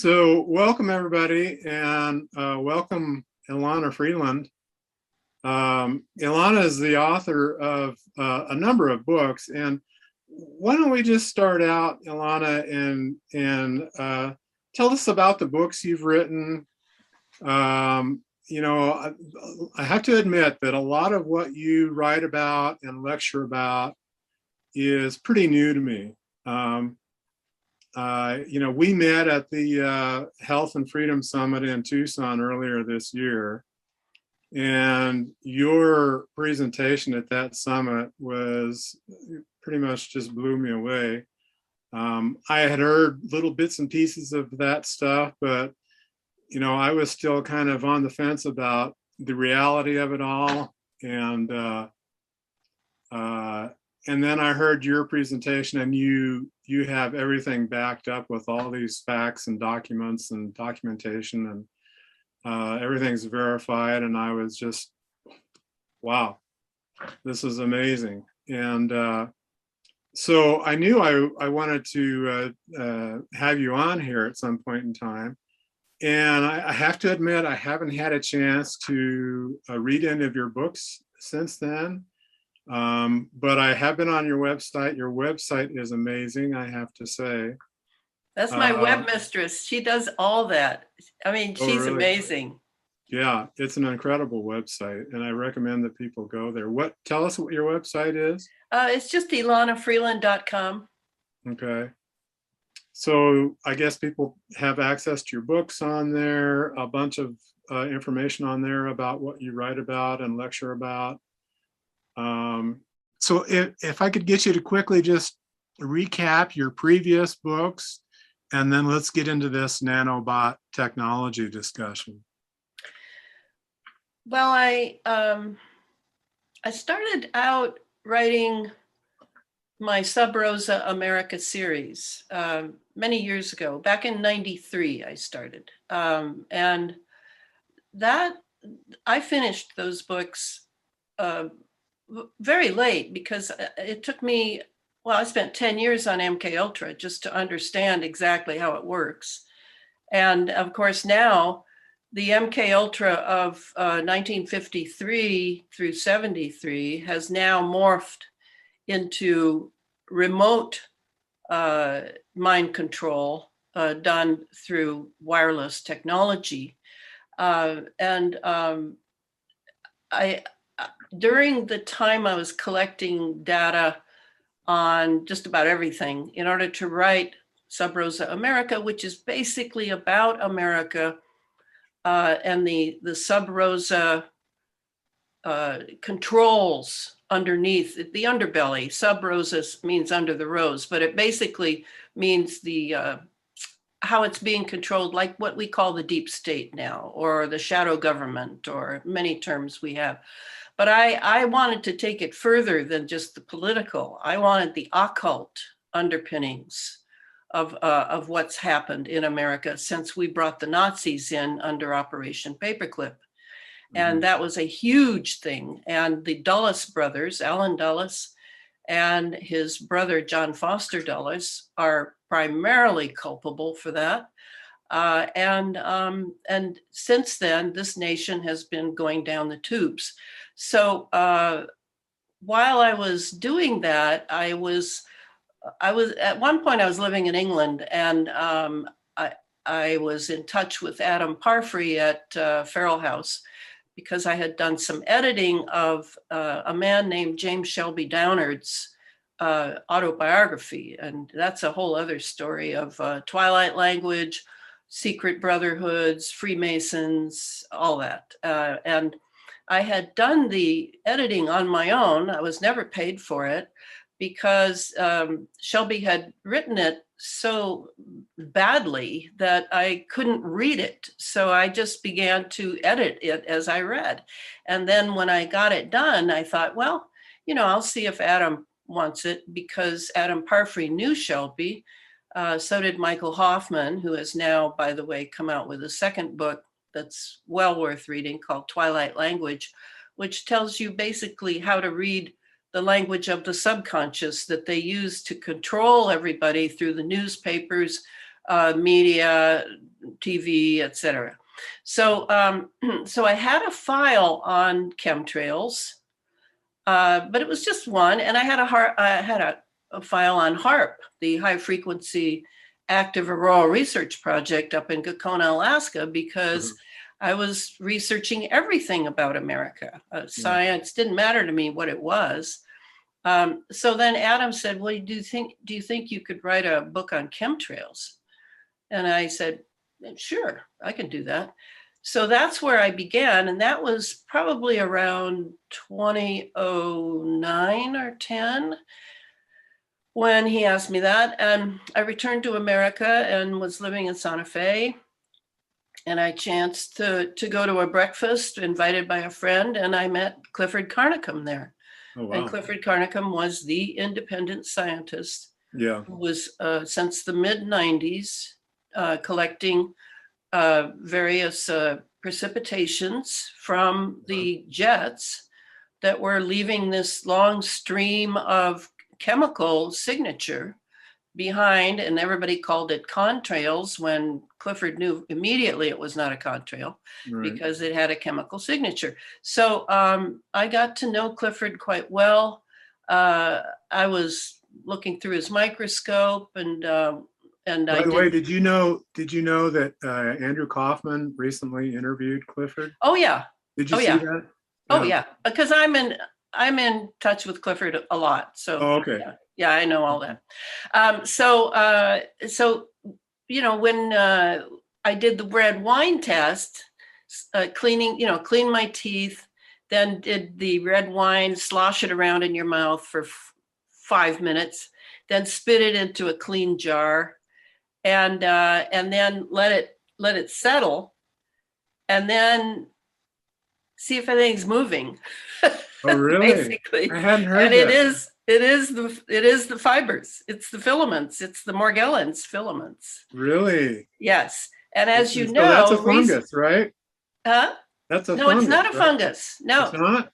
So welcome everybody, and welcome Elana Freeland. Elana is the author of a number of books, and why don't we just start out, Elana, and tell us about the books you've written. You know, I have to admit that a lot of what you write about and lecture about is pretty new to me. You know, we met at the Health and Freedom Summit in Tucson earlier this year, and your presentation at that summit was pretty much just blew me away. I had heard little bits and pieces of that stuff, but you know, I was still kind of on the fence about the reality of it all, and then I heard your presentation, and you have everything backed up with all these facts and documents and documentation, and everything's verified. And I was just, wow, this is amazing. And so I knew I wanted to have you on here at some point in time. And I have to admit, I haven't had a chance to read any of your books since then. But I have been on your website. Your website is amazing, I have to say. That's my web mistress. She does all that. I mean, she's really? Amazing. Yeah, it's an incredible website, and I recommend that people go there. Tell us what your website is. It's just elanafreeland.com. Okay. So I guess people have access to your books on there, a bunch of information on there about what you write about and lecture about. So if I could get you to quickly just recap your previous books, and then let's get into this nanobot technology discussion. Well, I started out writing my Sub Rosa America series many years ago. Back in '93, I started, and that I finished those books very late, because it took me, well, I spent 10 years on MK Ultra just to understand exactly how it works. And of course now the MK Ultra of 1953 through 73 has now morphed into remote mind control done through wireless technology. During the time I was collecting data on just about everything in order to write Sub Rosa America, which is basically about America and the Sub Rosa controls underneath the underbelly. Sub Rosa means under the rose, but it basically means the how it's being controlled, like what we call the deep state now, or the shadow government, or many terms we have. But I wanted to take it further than just the political. I wanted the occult underpinnings of what's happened in America since we brought the Nazis in under Operation Paperclip. And that was a huge thing. And the Dulles brothers, Alan Dulles and his brother, John Foster Dulles, are primarily culpable for that. And since then, this nation has been going down the tubes. So while I was doing that, I was at one point I was living in England, and I was in touch with Adam Parfrey at Feral House, because I had done some editing of a man named James Shelby Downard's autobiography. And that's a whole other story of Twilight language, secret brotherhoods, Freemasons, all that. And I had done the editing on my own. I was never paid for it, because Shelby had written it so badly that I couldn't read it. So I just began to edit it as I read. And then when I got it done, I thought, well, you know, I'll see if Adam wants it, because Adam Parfrey knew Shelby. So did Michael Hoffman, who has now, by the way, come out with a second book that's well worth reading called Twilight Language, which tells you basically how to read the language of the subconscious that they use to control everybody through the newspapers, media, TV, etc. So, so I had a file on chemtrails, but it was just one, and I had a file on HARP, the High Frequency Active Auroral Research Project up in Gakona, Alaska, because I was researching everything about America. Science didn't matter to me what it was. So then Adam said, "Well, do you think you could write a book on chemtrails?" And I said, "Sure, I can do that." So that's where I began, and that was probably around 2009 or 10 when he asked me that. And I returned to America and was living in Santa Fe. And I chanced to go to a breakfast invited by a friend, and I met Clifford Carnicom there. Oh, wow. And Clifford Carnicom was the independent scientist who was since the mid-90s collecting various precipitations from the jets that were leaving this long stream of chemical signature behind, and everybody called it contrails when Clifford knew immediately it was not a contrail because it had a chemical signature. So I got to know Clifford quite well. I was looking through his microscope, and by the way, did you know that Andrew Kaufman recently interviewed Clifford? Oh yeah. Did you see that? Oh yeah, because I'm in touch with Clifford a lot. So okay. Yeah, I know all that. So you know, when I did the red wine test, clean my teeth, then did the red wine, slosh it around in your mouth for 5 minutes, then spit it into a clean jar, and then let it settle, and then see if anything's moving. Oh, really? Basically, I hadn't heard and that. it is the fibers. It's the filaments. It's the Morgellons filaments. Really? Yes. And as you So know, that's a fungus, right? Huh? That's a No, fungus. it's not a right? fungus. No. It's not?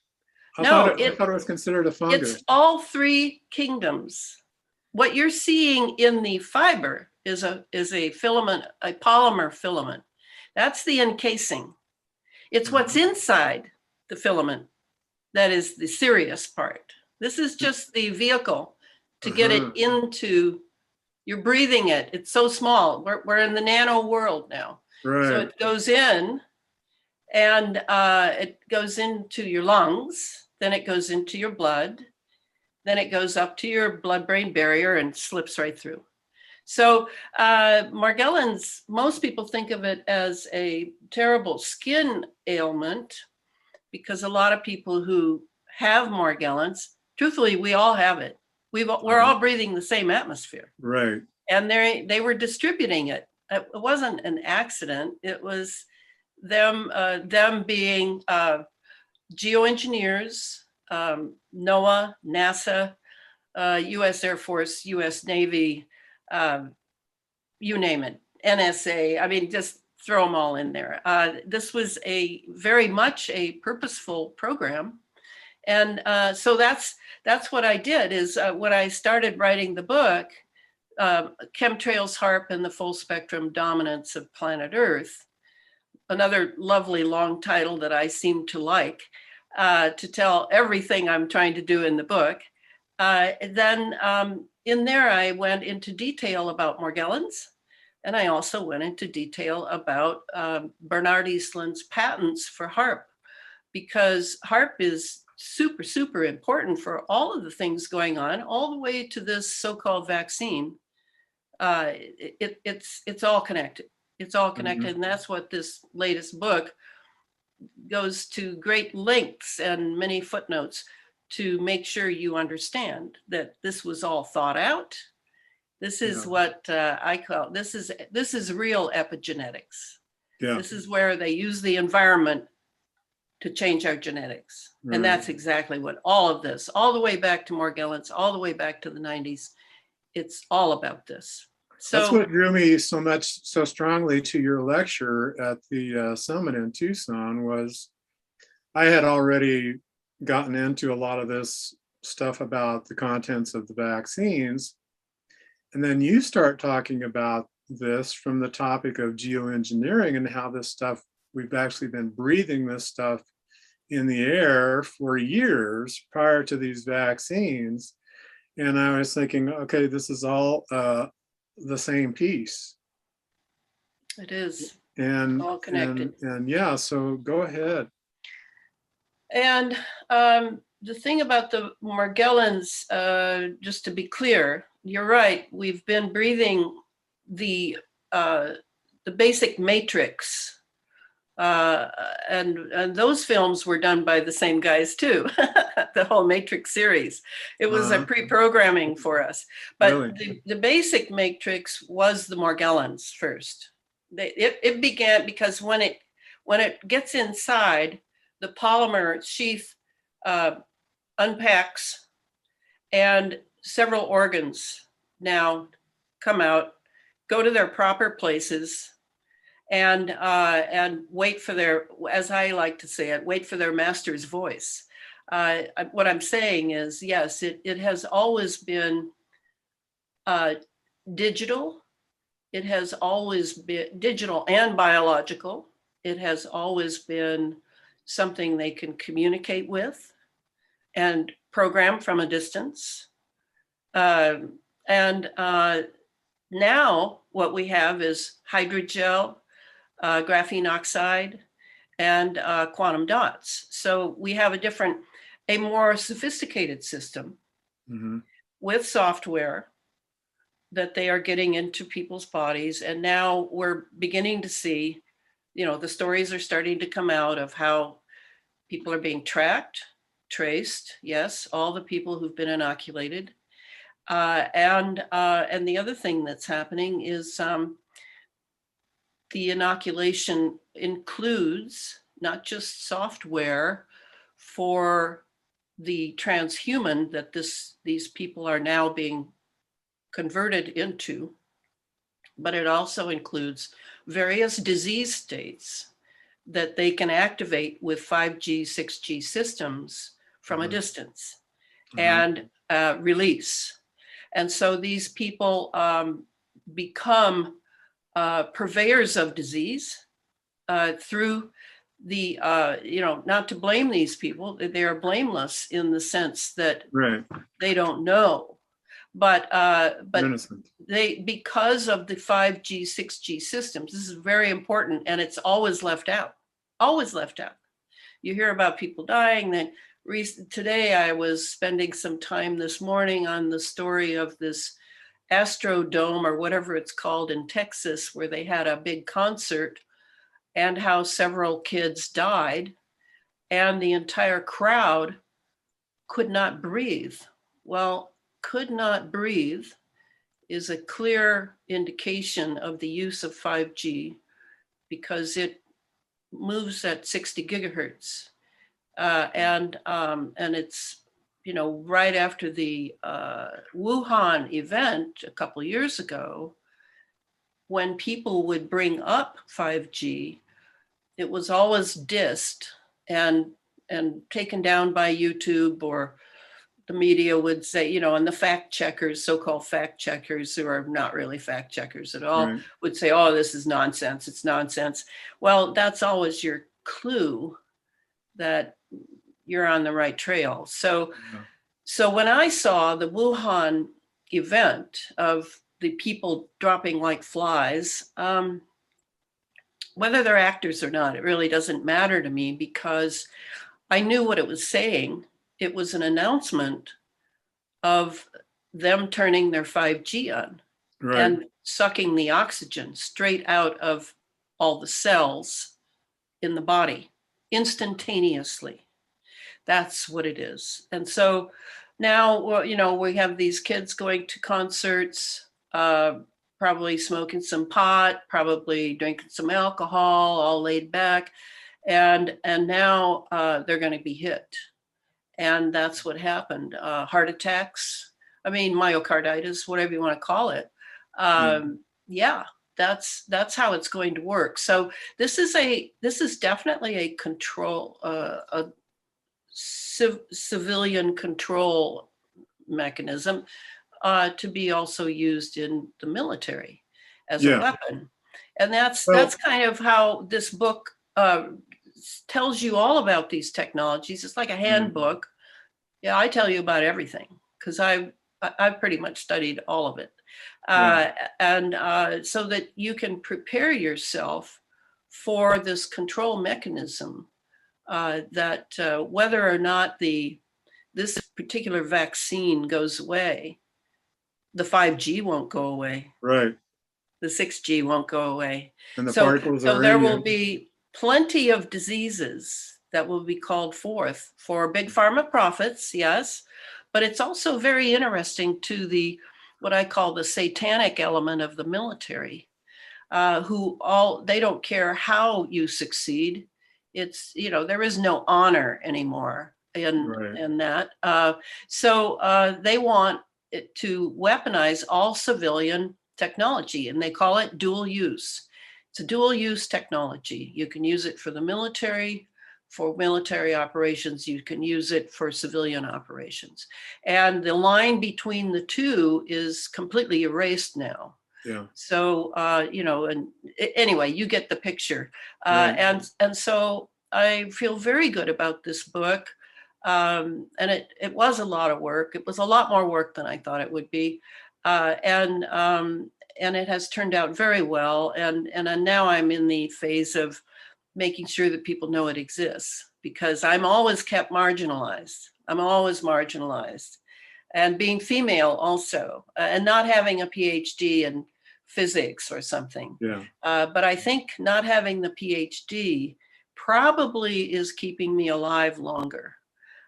I No, thought it was considered a fungus. it's all three kingdoms. What you're seeing in the fiber is a filament, a polymer filament. That's the encasing. It's what's inside the filament that is the serious part. This is just the vehicle to get it into, you're breathing it. It's so small. We're in the nano world now. Right. So it goes in, and it goes into your lungs, then it goes into your blood, then it goes up to your blood-brain barrier and slips right through. So Morgellons, most people think of it as a terrible skin ailment, because a lot of people who have Morgellons, truthfully, we all have it. We're all breathing the same atmosphere. Right. And they were distributing it. It wasn't an accident. It was them being geoengineers, NOAA, NASA, U.S. Air Force, U.S. Navy, you name it, NSA. I mean, just throw them all in there. This was very much a purposeful program. And so that's what I did, is when I started writing the book, Chemtrails, HARP, and the Full Spectrum Dominance of Planet Earth, another lovely long title that I seem to like, to tell everything I'm trying to do in the book. Then in there, I went into detail about Morgellons, and I also went into detail about Bernard Eastland's patents for HARP, because HARP is super, super important for all of the things going on, all the way to this so-called vaccine. It's all connected. It's all connected, and that's what this latest book goes to great lengths and many footnotes to make sure you understand that this was all thought out. This is what I call, this is real epigenetics. Yeah. This is where they use the environment to change our genetics. Right. And that's exactly what all of this, all the way back to Morgellons, all the way back to the 90s, it's all about this. So that's what drew me so strongly to your lecture at the summit in Tucson. Was I had already gotten into a lot of this stuff about the contents of the vaccines, and then you start talking about this from the topic of geoengineering and how this stuff, we've actually been breathing this stuff in the air for years prior to these vaccines. And I was thinking, okay, this is all the same piece. It is And all connected. and yeah, so go ahead. And the thing about the Morgellons, just to be clear, you're right. We've been breathing the basic matrix, and those films were done by the same guys too. The whole Matrix series, it was a pre-programming for us. But Really? the basic matrix was the Morgellons first. It began because when it gets inside, the polymer sheath unpacks, and several organs now come out, go to their proper places, and wait for their, as I like to say it, wait for their master's voice. What I'm saying is, yes, it has always been digital. It has always been digital and biological. It has always been something they can communicate with and program from a distance. Now what we have is hydrogel, graphene oxide, and quantum dots. So we have a more sophisticated system with software that they are getting into people's bodies. And now we're beginning to see, the stories are starting to come out of how people are being tracked, traced, yes, all the people who've been inoculated. And the other thing that's happening is the inoculation includes not just software for the transhuman that these people are now being converted into, but it also includes various disease states that they can activate with 5G, 6G systems from a distance and release. And so these people become purveyors of disease through the, not to blame these people, they are blameless in the sense that they don't know. But they, because of the 5G, 6G systems, this is very important, and it's always left out, always left out. You hear about people dying. Then today I was spending some time this morning on the story of this Astrodome or whatever it's called in Texas, where they had a big concert and how several kids died and the entire crowd could not breathe. Well, could not breathe is a clear indication of the use of 5G because it moves at 60 gigahertz. And it's, right after the Wuhan event a couple of years ago, when people would bring up 5G, it was always dissed and taken down by YouTube, or the media would say, and the fact checkers, so-called fact checkers, who are not really fact checkers at all, would say, oh, this is nonsense, it's nonsense. Well, that's always your clue that you're on the right trail. So when I saw the Wuhan event of the people dropping like flies, whether they're actors or not, it really doesn't matter to me, because I knew what it was saying. It was an announcement of them turning their 5G on and sucking the oxygen straight out of all the cells in the body instantaneously. That's what it is. And so now, we have these kids going to concerts, probably smoking some pot, probably drinking some alcohol, all laid back. And now they're going to be hit. And that's what happened. Heart attacks, myocarditis, whatever you want to call it. Yeah, that's how it's going to work. So this is definitely a control, a civilian control mechanism to be also used in the military. as a Yeah. weapon. And that's Well, kind of how this book tells you all about these technologies. It's like a handbook. Yeah, I tell you about everything because I've pretty much studied all of it. yeah. And so that you can prepare yourself for this control mechanism that whether or not this particular vaccine goes away, the 5G won't go away. Right. The 6G won't go away. And the So, particles so are there in will you. be plenty of diseases that will be called forth for big pharma profits, yes, but it's also very interesting to what I call the satanic element of the military, they don't care how you succeed. It's, there is no honor anymore in that. So they want it to weaponize all civilian technology, and they call it dual use. It's a dual use technology. You can use it for the military, for military operations. You can use it for civilian operations. And the line between the two is completely erased now. Yeah. So, and anyway, you get the picture. Right. And so I feel very good about this book. And it was a lot of work. It was a lot more work than I thought it would be. And it has turned out very well. And now I'm in the phase of making sure that people know it exists, because I'm always kept marginalized. I'm always marginalized. And being female also, and not having a PhD in physics or something. Yeah. But I think not having the PhD probably is keeping me alive longer.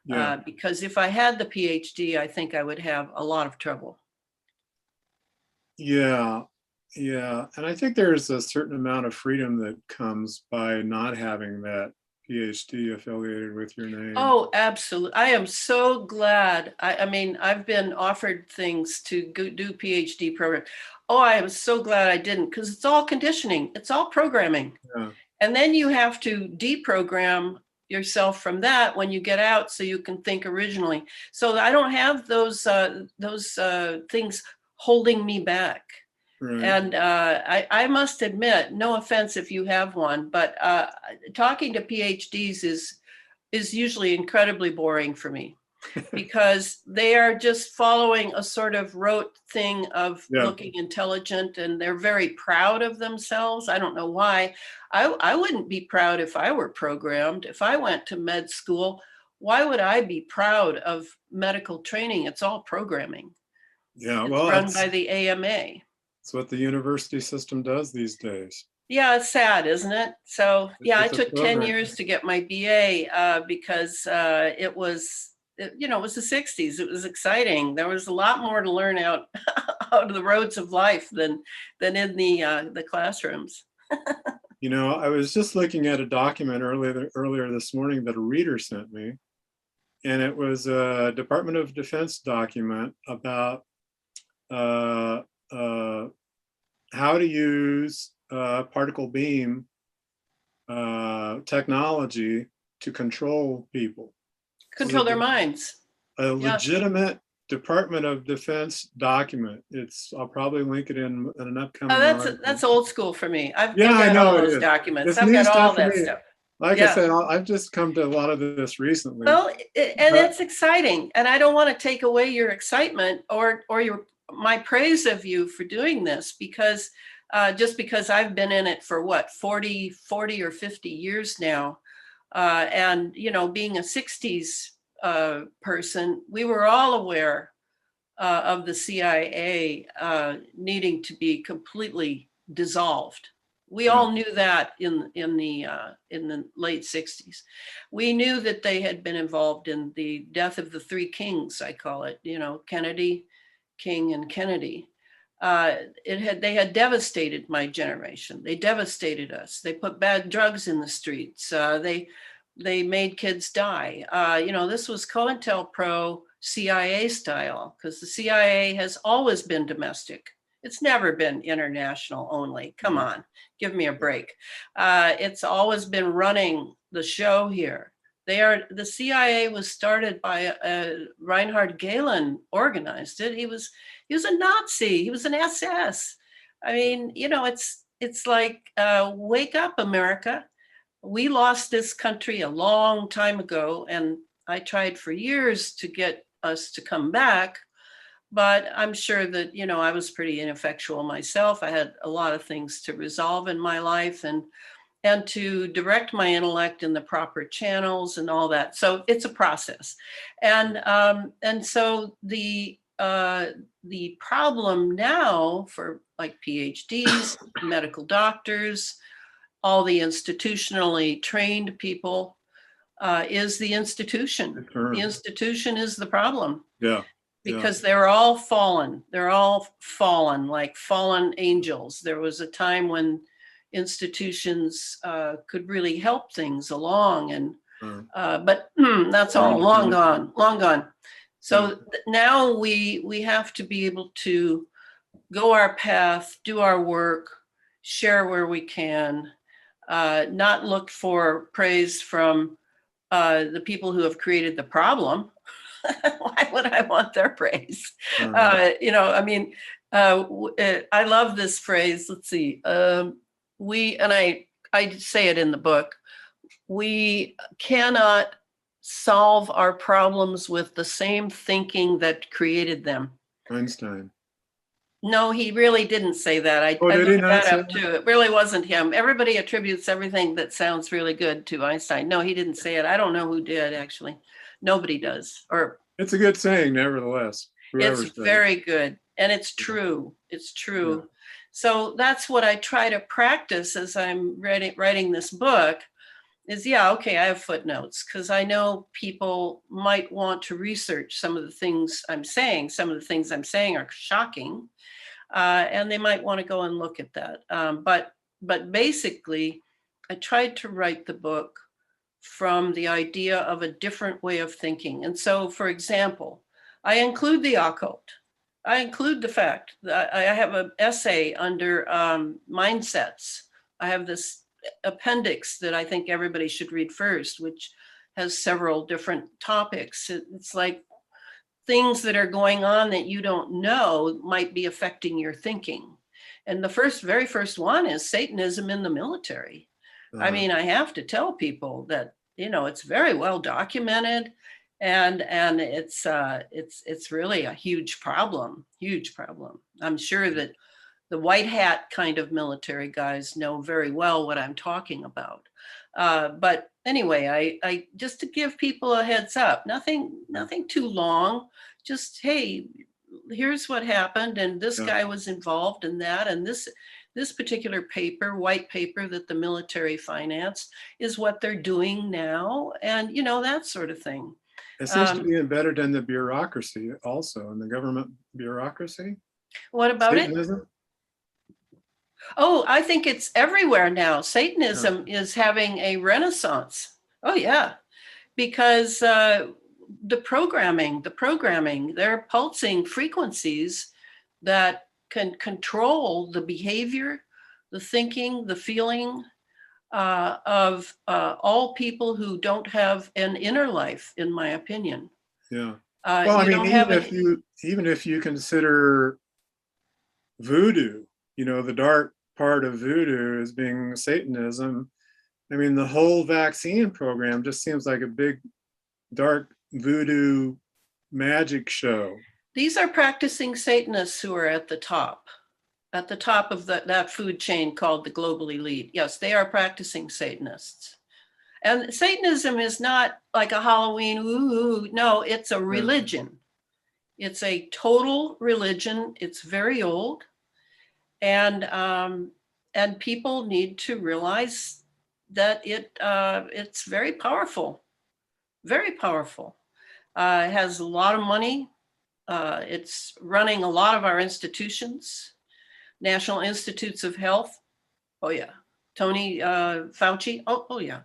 Yeah. Because if I had the PhD, I think I would have a lot of trouble. Yeah. Yeah. And I think there's a certain amount of freedom that comes by not having that PhD affiliated with your name. Oh, absolutely. I am so glad. I mean, I've been offered things to do PhD program. Oh, I am so glad I didn't, because it's all conditioning. It's all programming. Yeah. And then you have to deprogram yourself from that when you get out so you can think originally. So I don't have those things holding me back. Right. And I must admit, no offense if you have one, but talking to PhDs is usually incredibly boring for me, because they are just following a sort of rote thing of looking intelligent, and they're very proud of themselves. I don't know why. I wouldn't be proud if I were programmed. If I went to med school, why would I be proud of medical training? It's all programming. Yeah. It's Well, run by the AMA. It's what the university system does these days. Yeah, it's sad, isn't it? So yeah, I It's a took 10 program. years to get my BA because it was the 60s. It was exciting. There was a lot more to learn out of the roads of life than in the classrooms. I was just looking at a document earlier this morning that a reader sent me, and it was a Department of Defense document about how to use particle beam technology to control people. Control their minds. A legitimate Department of Defense document. I'll probably link it in an upcoming. Oh, that's old school for me. I've I got know all it those is. documents. It's I've new got all stuff for that me. stuff. Like I said, I've just come to a lot of this recently. Well, and it's exciting, and I don't want to take away your excitement or my praise of you for doing this, because just because I've been in it for 40 or 50 years now, and being a 60s person, we were all aware of the CIA needing to be completely dissolved. We all knew that in the late 60s. We knew that they had been involved in the death of the three kings, I call it, Kennedy, King, and Kennedy. They had devastated my generation. They devastated us. They put bad drugs in the streets. They made kids die. This was COINTELPRO CIA style, because the CIA has always been domestic. It's never been international only. Come on, give me a break. It's always been running the show here. The CIA was started by Reinhard Gehlen, organized it. He was a Nazi. He was an SS. I mean, it's like, wake up, America. We lost this country a long time ago, and I tried for years to get us to come back. But I'm sure that, I was pretty ineffectual myself. I had a lot of things to resolve in my life, and to direct my intellect in the proper channels and all that. So it's a process. And so the problem now for like PhDs, medical doctors, all the institutionally trained people, is the institution. The institution is the problem. Yeah. Because they're all fallen. They're all fallen, like fallen angels. There was a time when institutions could really help things along, and but that's all long gone, long gone. So now we have to be able to go our path, do our work, share where we can, not look for praise from the people who have created the problem. Why would I want their praise? I mean, I love this phrase. Let's see. I say it in the book. We cannot solve our problems with the same thinking that created them. Einstein. No, he really didn't say that. I did he looked not that say up too. It really wasn't him. Everybody attributes everything that sounds really good to Einstein. No, he didn't say it. I don't know who did, actually. Nobody does. Or it's a good saying, nevertheless. It's very good. And it's true. It's true. Yeah. So that's what I try to practice as I'm writing this book is, okay, I have footnotes because I know people might want to research some of the things I'm saying. Some of the things I'm saying are shocking, and they might want to go and look at that. But basically, I tried to write the book from the idea of a different way of thinking. And so, for example, I include the occult. I include the fact that I have an essay under mindsets. I have this appendix that I think everybody should read first, which has several different topics. It's like things that are going on that you don't know might be affecting your thinking. And the very first one is Satanism in the military. I mean, I have to tell people that, it's very well documented, and it's really a huge problem. I'm sure that the white hat kind of military guys know very well what I'm talking about. But anyway, I just to give people a heads up, nothing too long. Just, hey, here's what happened, and this guy was involved in that, and this particular white paper that the military financed is what they're doing now, and that sort of thing. It seems to be embedded in the bureaucracy also, in the government bureaucracy. What about Satanism? It? Oh, I think it's everywhere now. Satanism is having a renaissance. Oh, yeah. Because the programming, they're pulsing frequencies that can control the behavior, the thinking, the feeling of all people who don't have an inner life, in my opinion. Yeah. Well, I mean, even if you consider voodoo, the dark part of voodoo as being Satanism, I mean, the whole vaccine program just seems like a big dark voodoo magic show. These are practicing Satanists who are at the top of that food chain called the global elite. Yes, they are practicing Satanists. And Satanism is not like a Halloween, ooh, no, it's a religion. It's a total religion. It's very old. And people need to realize that it's very powerful, very powerful. It has a lot of money. It's running a lot of our institutions, National Institutes of Health. Oh yeah. Tony Fauci. Oh yeah.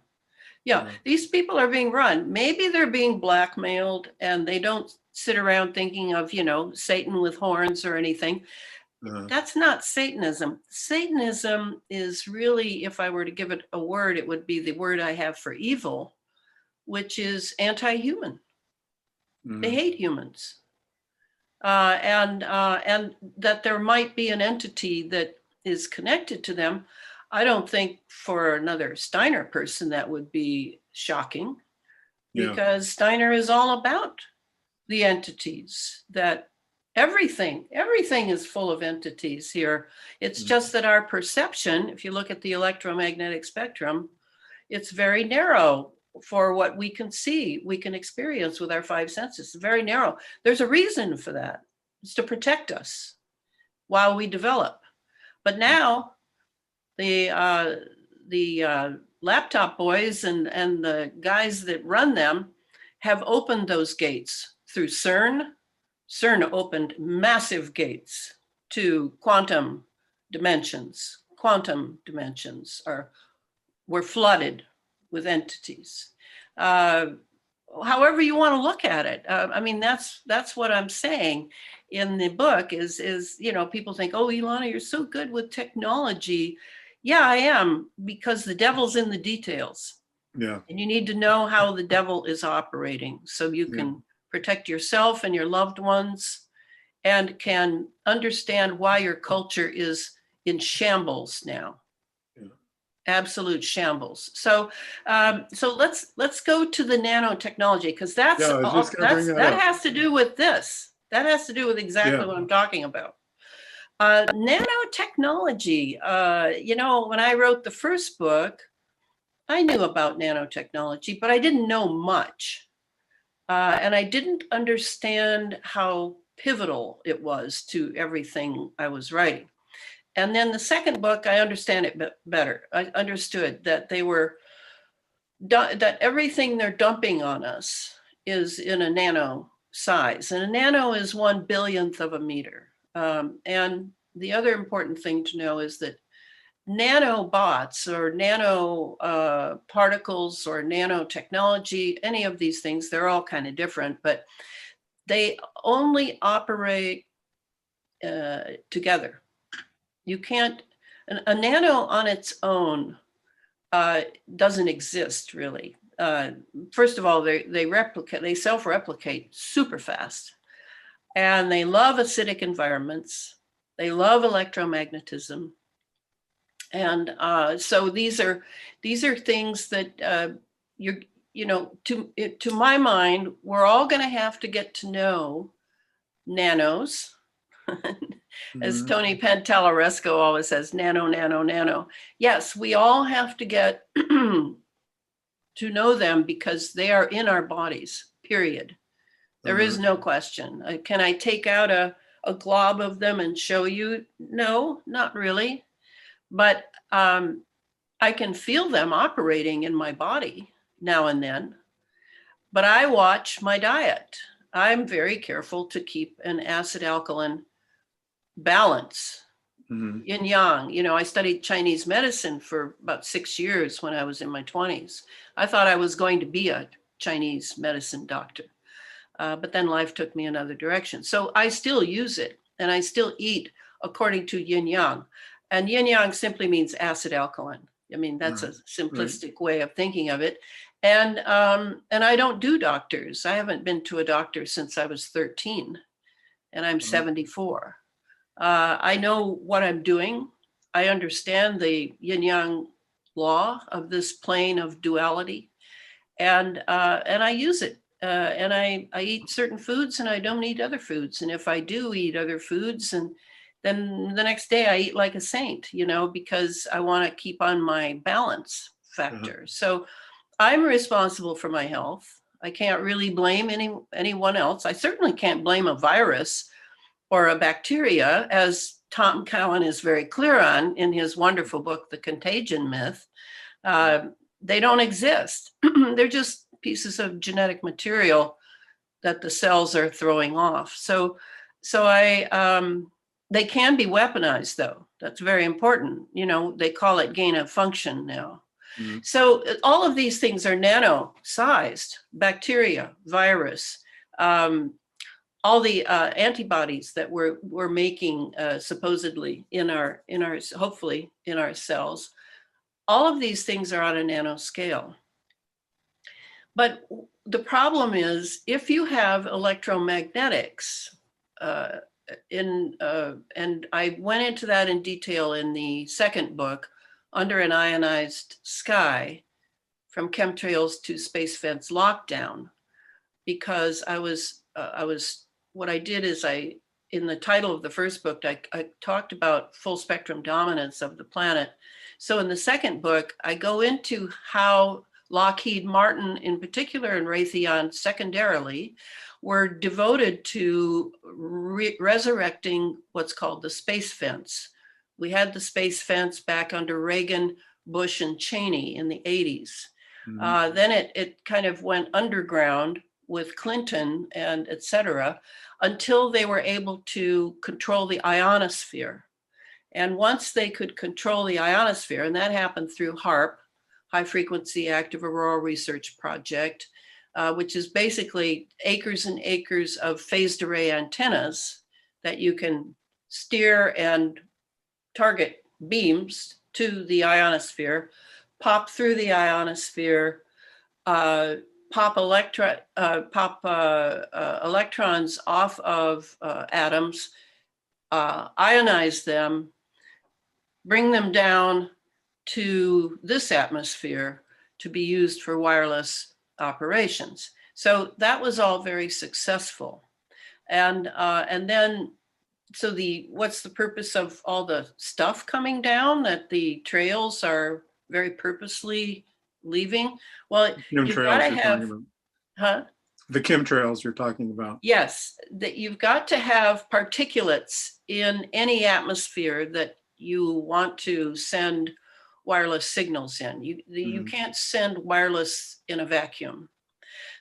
Yeah, these people are being run. Maybe they're being blackmailed and they don't sit around thinking of, Satan with horns or anything. That's not Satanism. Satanism is really, if I were to give it a word, it would be the word I have for evil, which is anti-human. They hate humans. And that there might be an entity that is connected to them, I don't think for another Steiner person that would be shocking, because Steiner is all about the entities, that everything is full of entities here. It's just that our perception, if you look at the electromagnetic spectrum, it's very narrow for what we can see, we can experience with our five senses. It's very narrow. There's a reason for that. It's to protect us while we develop. But now the laptop boys and the guys that run them have opened those gates through CERN. CERN opened massive gates to quantum dimensions. Quantum dimensions were flooded with entities. However you want to look at it. I mean, that's what I'm saying in the book is, you know, people think, oh, Elana, you're so good with technology. Yeah, I am, because the devil's in the details. Yeah. And you need to know how the devil is operating so you can protect yourself and your loved ones, and can understand why your culture is in shambles now. Absolute shambles. So let's go to the nanotechnology, because that has to do with this. That has to do with exactly what I'm talking about. Nanotechnology. You know, when I wrote the first book, I knew about nanotechnology, but I didn't know much. And I didn't understand how pivotal it was to everything I was writing. And then the second book, I understand it better. I understood that that everything they're dumping on us is in a nano size, and a nano is 1/1000th of a meter. And the other important thing to know is that nanobots or nano particles or nanotechnology, any of these things, they're all kind of different, but they only operate together. You can't, a nano on its own doesn't exist really. First of all, they self-replicate super fast, and they love acidic environments. They love electromagnetism. And so these are things that to my mind, we're all going to have to get to know nanos. As Tony Pantalaresco always says, nano, nano, nano. Yes, we all have to get to know them, because they are in our bodies, period. There is no question. Can I take out a glob of them and show you? No, not really. But I can feel them operating in my body now and then. But I watch my diet. I'm very careful to keep an acid alkaline balance, yin yang. You know, I studied Chinese medicine for about 6 years when I was in my 20s. I thought I was going to be a Chinese medicine doctor, but then life took me another direction. So I still use it, and I still eat according to yin yang. And yin yang simply means acid alkaline. I mean, that's a simplistic way of thinking of it. And I don't do doctors. I haven't been to a doctor since I was 13, and I'm 74. I know what I'm doing. I understand the yin yang law of this plane of duality, and I use it. And I eat certain foods, and I don't eat other foods. And if I do eat other foods, and then the next day I eat like a saint, you know, because I want to keep on my balance factor. So I'm responsible for my health. I can't really blame anyone else. I certainly can't blame a virus or a bacteria, as Tom Cowan is very clear on in his wonderful book, The Contagion Myth. They don't exist. They're just pieces of genetic material that the cells are throwing off. So they can be weaponized, though. That's very important. You know, they call it gain of function now. So all of these things are nano-sized: bacteria, virus, all the antibodies that we're making supposedly in our hopefully in our cells. All of these things are on a nano scale. But the problem is, if you have electromagnetics and I went into that in detail in the second book, Under an Ionized Sky, From Chemtrails to Space Fence Lockdown, because what I did is in the title of the first book, I talked about full spectrum dominance of the planet. So in the second book, I go into how Lockheed Martin in particular and Raytheon secondarily were devoted to resurrecting what's called the space fence. We had the space fence back under Reagan, Bush, and Cheney in the 80s. Then it kind of went underground with Clinton and et cetera, until they were able to control the ionosphere. And once they could control the ionosphere, and that happened through HAARP, High Frequency Active Auroral Research Project, which is basically acres and acres of phased array antennas that you can steer and target beams to the ionosphere, pop through the ionosphere, pop electrons off of atoms, ionize them, bring them down to this atmosphere to be used for wireless operations. So that was all very successful. And then, so what's the purpose of all the stuff coming down that the trails are very purposely leaving? Well, you've got to have, the chemtrails you're talking about. Yes, that you've got to have particulates in any atmosphere that you want to send wireless signals in. You can't send wireless in a vacuum.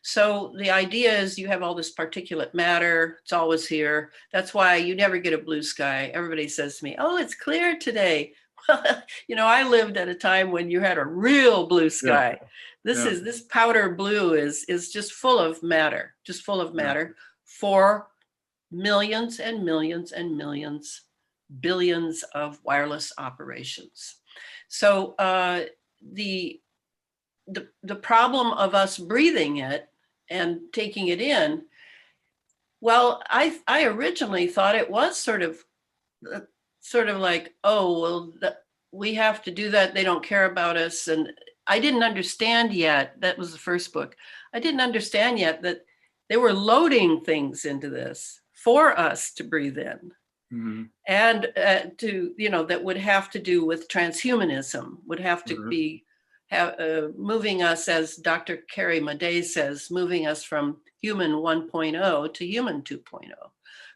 So the idea is you have all this particulate matter. It's always here. That's why you never get a blue sky. Everybody says to me, "Oh, it's clear today." Well, I lived at a time when you had a real blue sky. Yeah. This powder blue is just full of matter, for millions and millions and millions, billions of wireless operations. So the problem of us breathing it and taking it in, well, I originally thought it was sort of like, oh, well, we have to do that. They don't care about us. And I didn't understand yet. That was the first book. I didn't understand yet that they were loading things into this for us to breathe in. Mm-hmm. And that would have to do with transhumanism, would have to be moving us, as Dr. Carrie Madej says, moving us from human 1.0 to human 2.0.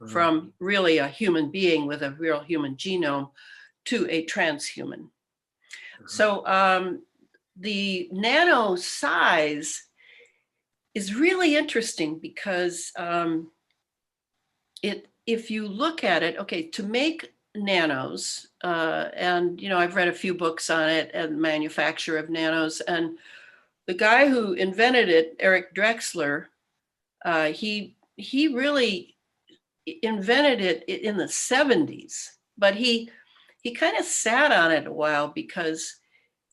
From really a human being with a real human genome to a transhuman. So the nano size is really interesting because if you look at it, okay, to make nanos, and I've read a few books on it and manufacture of nanos, and the guy who invented it, Eric Drexler, he really invented it in the 70s, but he kind of sat on it a while because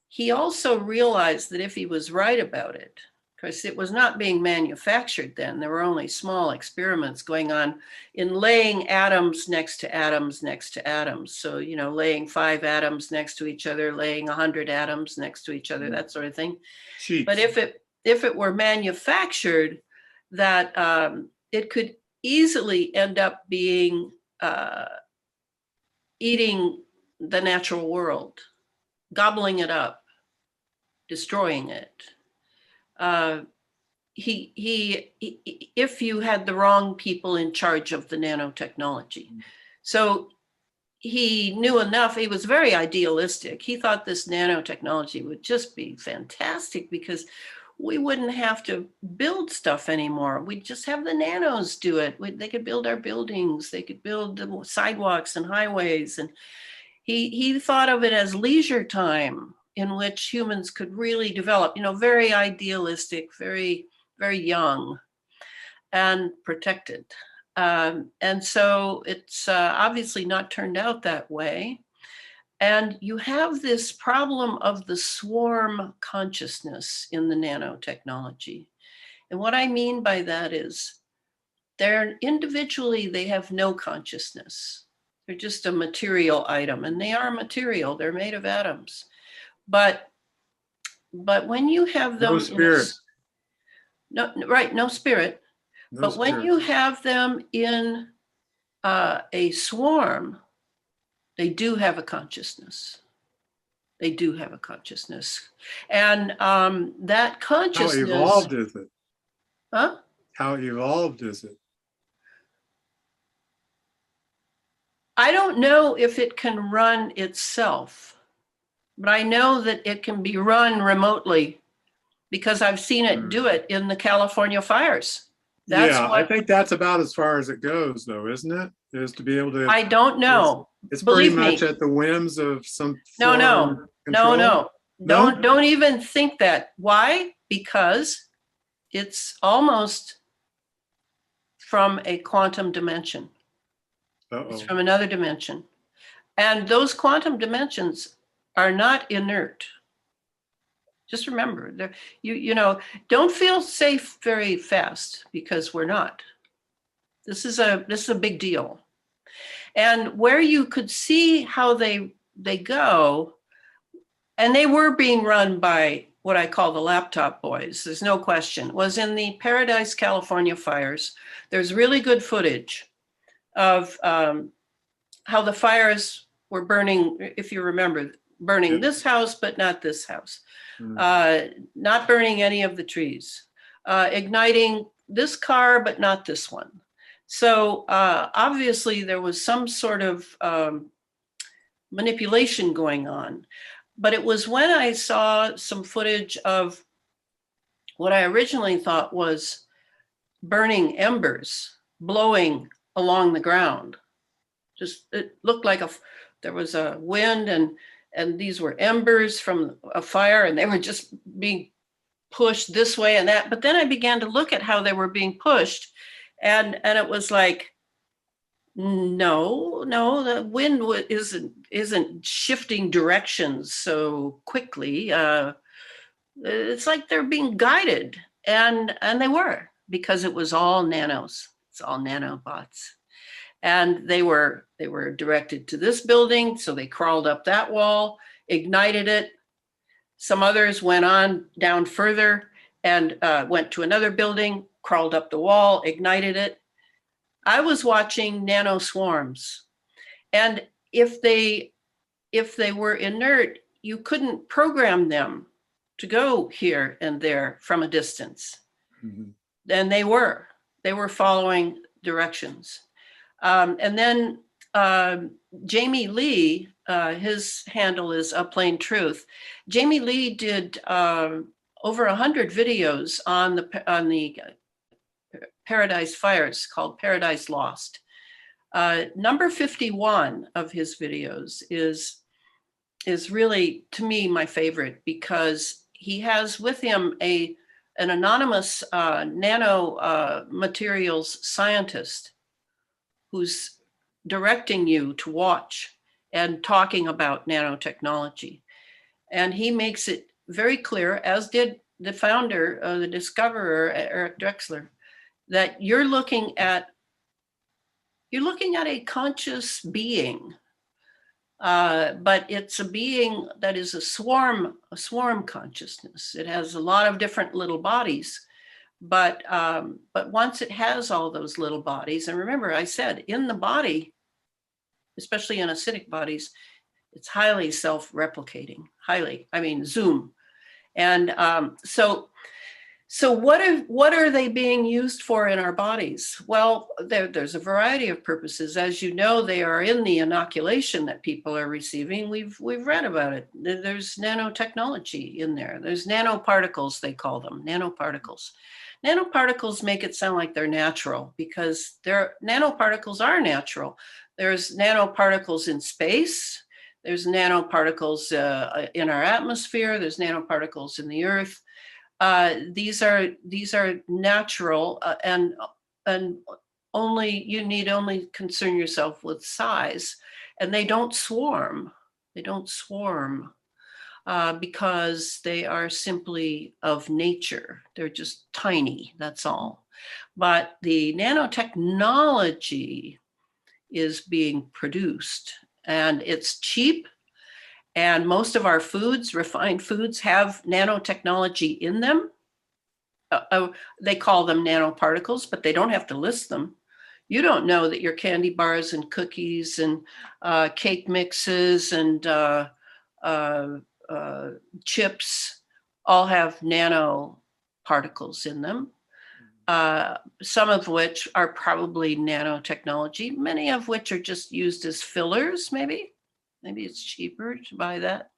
he also realized that if he was right about it, because it was not being manufactured then, there were only small experiments going on in laying atoms next to atoms next to atoms. So, laying 5 atoms next to each other, laying 100 atoms next to each other, that sort of thing. Sheets. But if it were manufactured, that it could easily end up being eating the natural world, gobbling it up, destroying it. If you had the wrong people in charge of the nanotechnology. So he knew enough. He was very idealistic. He thought this nanotechnology would just be fantastic because we wouldn't have to build stuff anymore. We'd just have the nanos do it. They could build our buildings. They could build the sidewalks and highways. And he thought of it as leisure time in which humans could really develop, very idealistic, very, very young and protected. And so it's obviously not turned out that way. And you have this problem of the swarm consciousness in the nanotechnology. And what I mean by that is they're individually, they have no consciousness. They're just a material item, and they are material. They're made of atoms. But when you have No them in a, spirit. no, right, no spirit. No But when spirit. you have them in a swarm, they do have a consciousness. They do have a consciousness. And that How consciousness, evolved is it? huh? How evolved is it? I don't know if it can run itself, but I know that it can be run remotely because I've seen it do it in the California fires. That's Yeah, I what think that's about as far as it goes, though, isn't it? Is to be able to. I don't know. It's pretty Believe much me. at the whims of some No, foreign no, no, control. no. No. Don't even think that. Why? Because it's almost from a quantum dimension. It's Uh-oh. from another dimension. And those quantum dimensions are not inert. Just remember, you know, don't feel safe very fast because we're not. This is a big deal. And where you could see how they go, and they were being run by what I call the laptop boys, there's no question, was in the Paradise, California fires. There's really good footage of how the fires were burning, if you remember, burning Yeah. this house, but not this house, Mm. not burning any of the trees, igniting this car, but not this one. So obviously there was some sort of manipulation going on. But it was when I saw some footage of what I originally thought was burning embers blowing along the ground. Just it looked like there was a wind and these were embers from a fire and they were just being pushed this way and that. But then I began to look at how they were being pushed, and it was like, no, the wind isn't shifting directions so quickly. It's like they're being guided, and they were, because it was all nanos. It's all nanobots, and they were directed to this building, so they crawled up that wall, ignited it. Some others went on down further and went to another building, crawled up the wall, ignited it. I was watching nano swarms, and if they were inert, you couldn't program them to go here and there from a distance. Mhm. And they were following directions. And then Jamie Lee, his handle is A Plain Truth. Jamie Lee did over 100 videos on the Paradise Fires called Paradise Lost. Number 51 of his videos is really, to me, my favorite, because he has with him an anonymous nano materials scientist who's directing you to watch and talking about nanotechnology. And he makes it very clear, as did the founder, the discoverer, Eric Drexler, that you're looking at a conscious being, but it's a being that is a swarm consciousness. It has a lot of different little bodies, but once it has all those little bodies, and remember, I said in the body, especially in acidic bodies, it's highly self-replicating. Highly, I mean, zoom, and so what are they being used for in our bodies? Well, there's a variety of purposes. As you know, they are in the inoculation that people are receiving. We've read about it. There's nanotechnology in there. There's nanoparticles, they call them, nanoparticles. Nanoparticles make it sound like they're natural, because nanoparticles are natural. There's nanoparticles in space. There's nanoparticles in our atmosphere. There's nanoparticles in the earth. These are natural, and you need only concern yourself with size, and they don't swarm. Because they are simply of nature. They're just tiny. That's all. but the nanotechnology is being produced, and it's cheap. And most of our foods, refined foods, have nanotechnology in them. They call them nanoparticles, but they don't have to list them. You don't know that your candy bars and cookies and cake mixes and chips all have nanoparticles in them. Some of which are probably nanotechnology, many of which are just used as fillers, maybe. Maybe it's cheaper to buy that.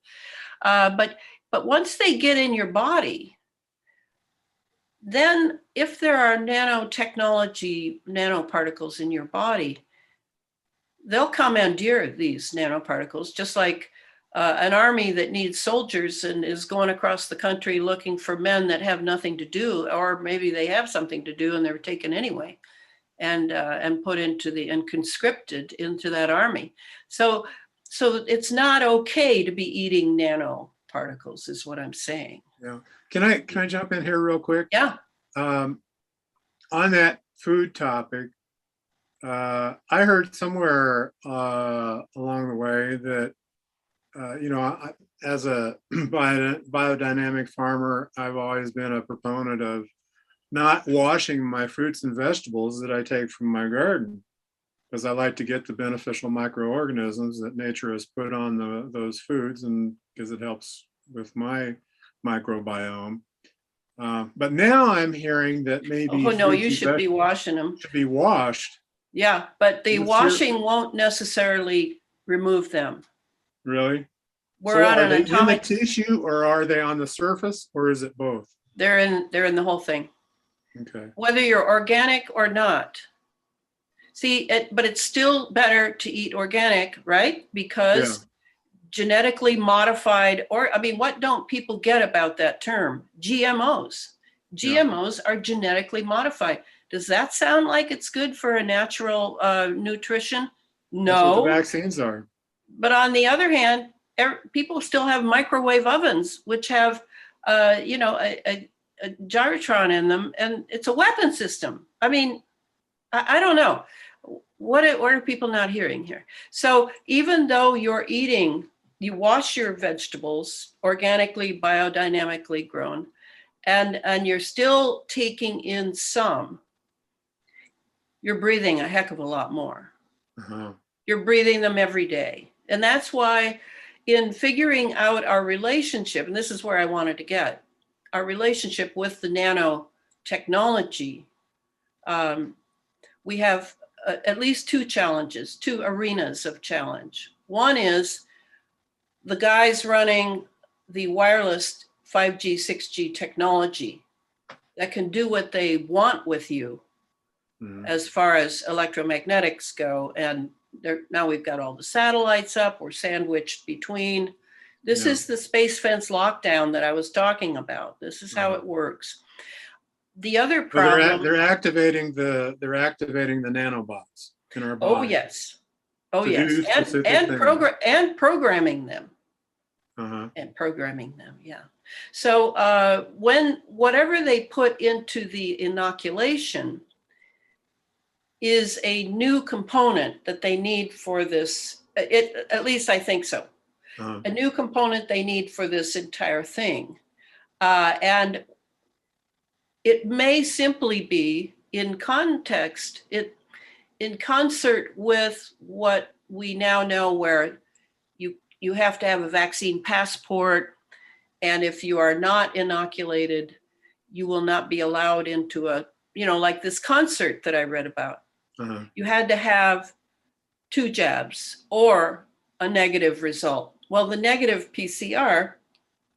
But once they get in your body, then if there are nanotechnology, nanoparticles in your body, they'll commandeer these nanoparticles, just like an army that needs soldiers and is going across the country looking for men that have nothing to do, or maybe they have something to do and they're taken anyway, and put into and conscripted into that army. So it's not okay to be eating nanoparticles, is what I'm saying. Yeah. Can I jump in here real quick? Yeah. On that food topic, I heard somewhere along the way that as a biodynamic farmer, I've always been a proponent of not washing my fruits and vegetables that I take from my garden, because I like to get the beneficial microorganisms that nature has put on those foods, and because it helps with my microbiome. But now I'm hearing that maybe no, you should be washing them. Should be washed. Yeah, but the washing won't necessarily remove them. Really? We're on an atomic. In the tissue, or are they on the surface, or is it both? They're in the whole thing. Okay. Whether you're organic or not. See, but it's still better to eat organic, right? Because genetically modified, what don't people get about that term? GMOs. GMOs are genetically modified. Does that sound like it's good for a natural nutrition? No. That's what the vaccines are. But on the other hand, people still have microwave ovens, which have, a gyrotron in them, and it's a weapon system. I don't know. What are people not hearing here? So even though you wash your vegetables organically, biodynamically grown, and you're still taking in some, you're breathing a heck of a lot more. Uh-huh. You're breathing them every day. And that's why in figuring out our relationship, and this is where I wanted to get, our relationship with the nanotechnology, we have at least two arenas of challenge. One is the guys running the wireless 5G, 6G technology that can do what they want with you as far as electromagnetics go. And now we've got all the satellites up, we're sandwiched between. This is the space fence lockdown that I was talking about. This is how it works. The other problem, they're activating the nanobots in our body. Oh yes, and programming them. And programming them, yeah. So whatever they put into the inoculation is a new component that they need for this. At least I think so. A new component they need for this entire thing, and it may simply be in concert with what we now know, where you have to have a vaccine passport, and if you are not inoculated, you will not be allowed into like this concert that I read about. You had to have 2 jabs or a negative result. Well, the negative PCR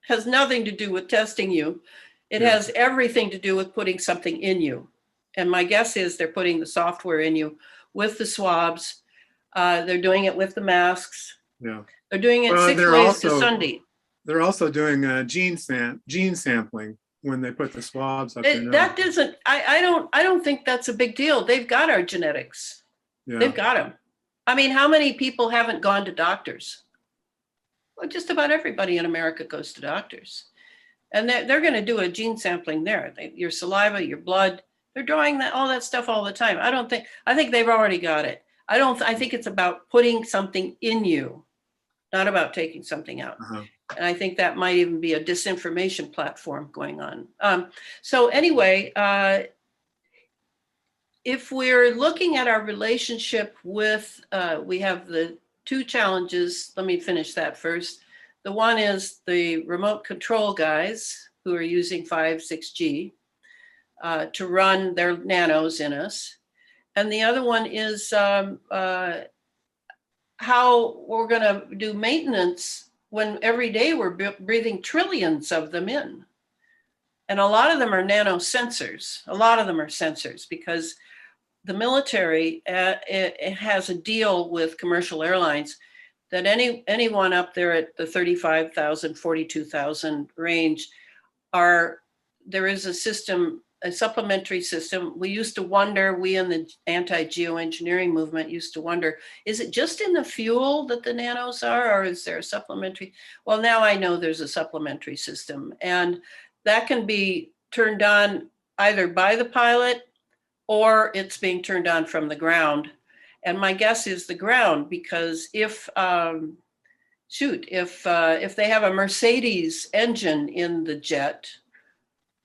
has nothing to do with testing you. It has everything to do with putting something in you. And my guess is they're putting the software in you with the swabs. They're doing it with the masks. Yeah. They're doing it 6 ways to Sunday. They're also doing gene sampling when they put the swabs up there. That doesn't, I don't think that's a big deal. They've got our genetics. Yeah. They've got them. How many people haven't gone to doctors? Well, just about everybody in America goes to doctors. And they're going to do a gene sampling there. Your saliva, your blood, They're drawing all that stuff all the time. I think they've already got it. I think it's about putting something in you, not about taking something out. Uh-huh. And I think that might even be a disinformation platform going on. So anyway, if we're looking at our relationship with, we have the two challenges. Let me finish that first. The one is the remote control guys who are using 5, 6G to run their nanos in us. And the other one is how we're going to do maintenance when every day we're breathing trillions of them in. And a lot of them are nanosensors. A lot of them are sensors because the military it has a deal with commercial airlines that anyone up there at the 35,000, 42,000 range there is a system, a supplementary system. We used to wonder, we in the anti-geoengineering movement used to wonder, is it just in the fuel that the nanos are, or is there a supplementary? Well, now I know there's a supplementary system, and that can be turned on either by the pilot or it's being turned on from the ground. And my guess is the ground, because if they have a Mercedes engine in the jet,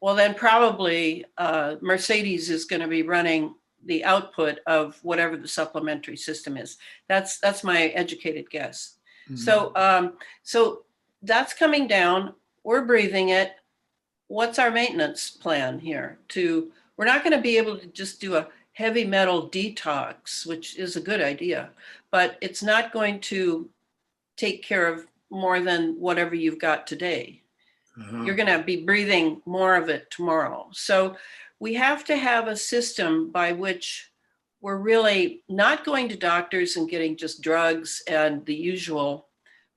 well, then probably Mercedes is going to be running the output of whatever the supplementary system is. That's my educated guess. Mm-hmm. So that's coming down. We're breathing it. What's our maintenance plan here? We're not going to be able to just do a heavy metal detox, which is a good idea, but it's not going to take care of more than whatever you've got today. Uh-huh. You're going to be breathing more of it tomorrow. So we have to have a system by which we're really not going to doctors and getting just drugs and the usual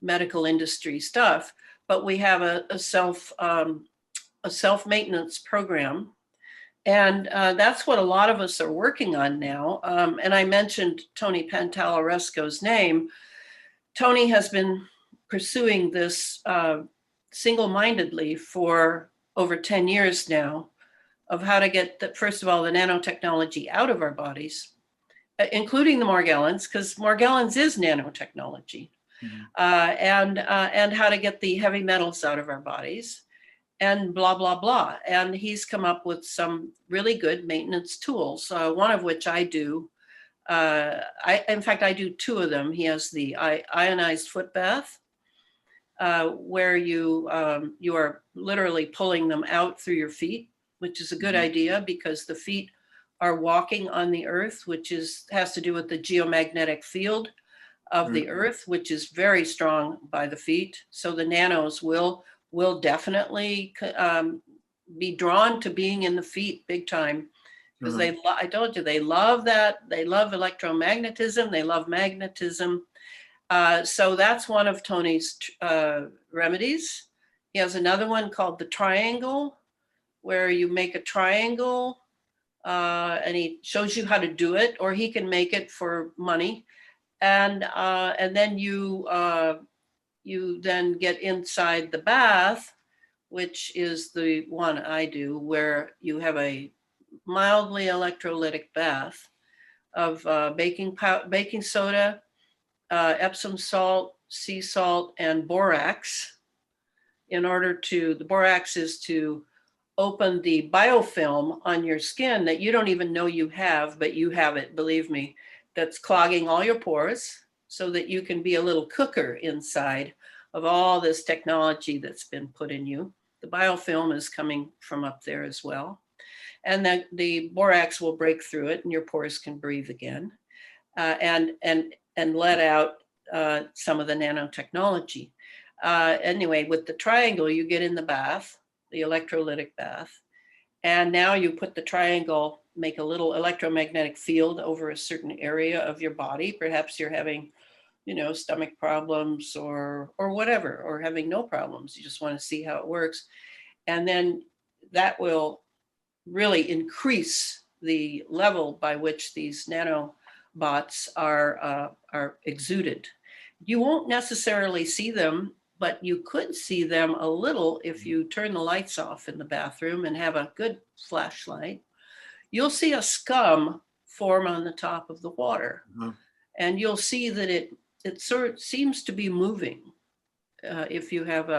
medical industry stuff, but we have a self-maintenance program. And that's what a lot of us are working on now. And I mentioned Tony Pantalaresco's name. Tony has been pursuing this single-mindedly for over 10 years now, of how to get, first of all, the nanotechnology out of our bodies, including the Morgellons, because Morgellons is nanotechnology, mm-hmm. And how to get the heavy metals out of our bodies, and blah, blah, blah. And he's come up with some really good maintenance tools, one of which I do. In fact, I do two of them. He has the ionized foot bath, where you are literally pulling them out through your feet, which is a good mm-hmm. idea, because the feet are walking on the earth, which has to do with the geomagnetic field of mm-hmm. the earth, which is very strong by the feet. So the nanos will definitely be drawn to being in the feet big time, because mm-hmm. I told you, they love that. They love electromagnetism. They love magnetism. So that's one of Tony's remedies. He has another one called the triangle, where you make a triangle, and he shows you how to do it, or he can make it for money. And then you then get inside the bath, which is the one I do, where you have a mildly electrolytic bath of baking soda, Epsom salt, sea salt, and borax. The borax is to open the biofilm on your skin that you don't even know you have, but you have it, believe me, that's clogging all your pores, so that you can be a little cooker inside of all this technology that's been put in you. The biofilm is coming from up there as well. And then the borax will break through it and your pores can breathe again, and let out some of the nanotechnology. Anyway, with the triangle, you get in the bath, the electrolytic bath, and now you put the triangle, make a little electromagnetic field over a certain area of your body. Perhaps you're having, stomach problems or whatever, or having no problems. You just want to see how it works. And then that will really increase the level by which these nanobots are exuded. You won't necessarily see them, but you could see them a little if you turn the lights off in the bathroom and have a good flashlight. you'll see a scum form on the top of the water. Uh-huh. And you'll see that it sort of seems to be moving. If you have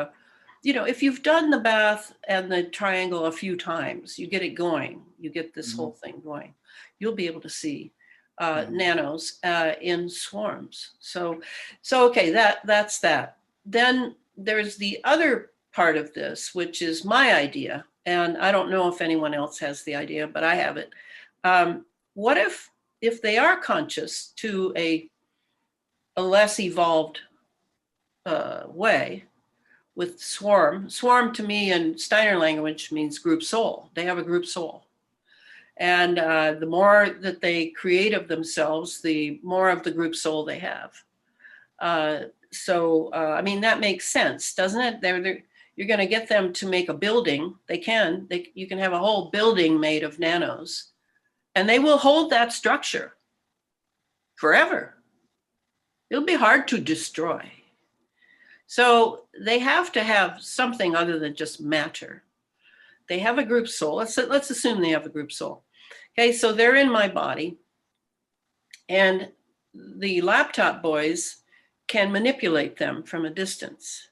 if you've done the bath and the triangle a few times, you get it going, you get this whole thing going, you'll be able to see nanos in swarms. So okay, that's that. Then there's the other part of this, which is my idea, and I don't know if anyone else has the idea, but I have it. What if they are conscious to a less evolved way with swarm? Swarm to me in Steiner language means group soul. They have a group soul. And the more that they create of themselves, the more of the group soul they have. I mean, that makes sense, doesn't it? You're going to get them to make a building. You can have a whole building made of nanos, and they will hold that structure forever. It'll be hard to destroy. So they have to have something other than just matter. They have a group soul. Let's assume they have a group soul. Okay, so they're in my body, and the laptop boys can manipulate them from a distance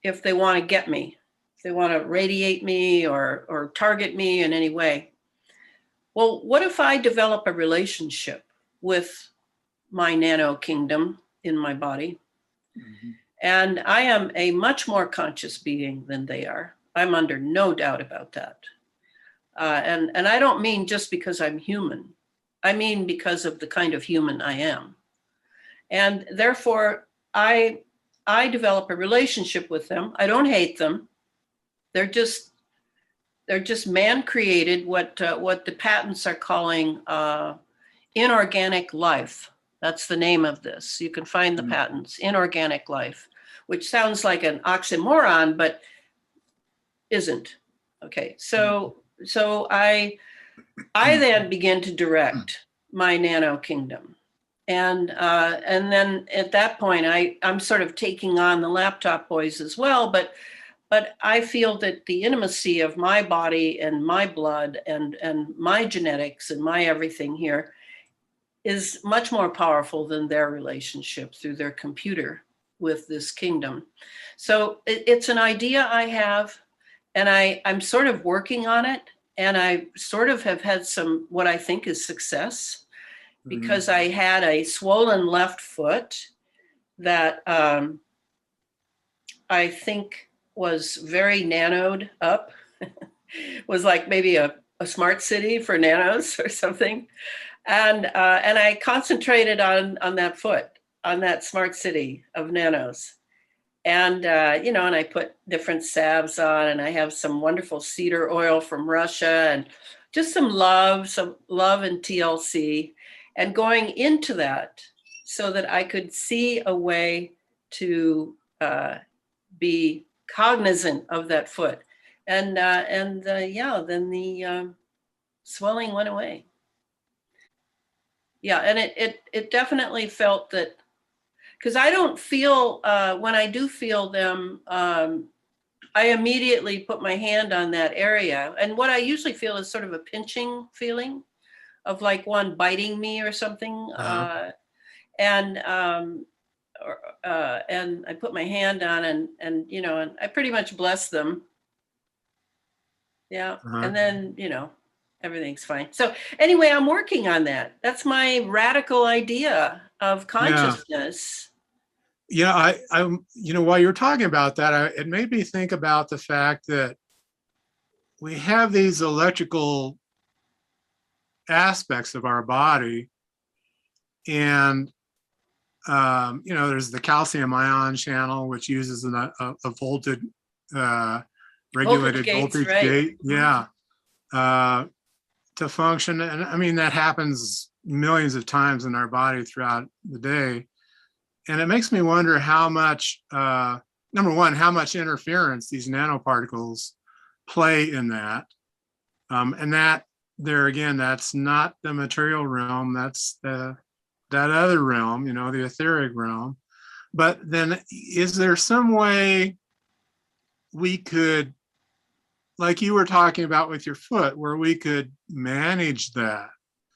if they want to get me, if they want to radiate me or target me in any way. Well, what if I develop a relationship with my nano kingdom in my body? Mm-hmm. And I am a much more conscious being than they are. I'm under no doubt about that. And I don't mean just because I'm human. I mean because of the kind of human I am. And therefore, I develop a relationship with them. I don't hate them. They're just man-created, what the patents are calling inorganic life. That's the name of this. You can find the patents, inorganic life, which sounds like an oxymoron, but isn't. Okay, so I then begin to direct my nano kingdom. And then at that point, I'm sort of taking on the laptop boys as well, but I feel that the intimacy of my body and my blood and my genetics and my everything here is much more powerful than their relationship through their computer with this kingdom. So it's an idea I have, and I'm sort of working on it, and I sort of have had some, what I think is success, because I had a swollen left foot that I think was very nanoed up, was like maybe a smart city for nanos or something. And I concentrated on that foot, on that smart city of nanos. And, and I put different salves on, and I have some wonderful cedar oil from Russia, and just some love and TLC, and going into that so that I could see a way to be cognizant of that foot. And then the swelling went away. Yeah, and it definitely felt that, because I don't feel, when I do feel them, I immediately put my hand on that area. And what I usually feel is sort of a pinching feeling of like one biting me or something. And I put my hand on and I pretty much bless them. Yeah. And then, everything's fine. So anyway, I'm working on that. That's my radical idea of consciousness. Yeah, I while you're talking about that, it made me think about the fact that we have these electrical aspects of our body, and there's the calcium ion channel, which uses a voltage regulated voltage gate, to function. And I mean, that happens millions of times in our body throughout the day. And it makes me wonder how much, number one, how much interference these nanoparticles play in that. And that there again, that's not the material realm, that's that other realm, the etheric realm. But then is there some way we could like you were talking about with your foot, where we could manage that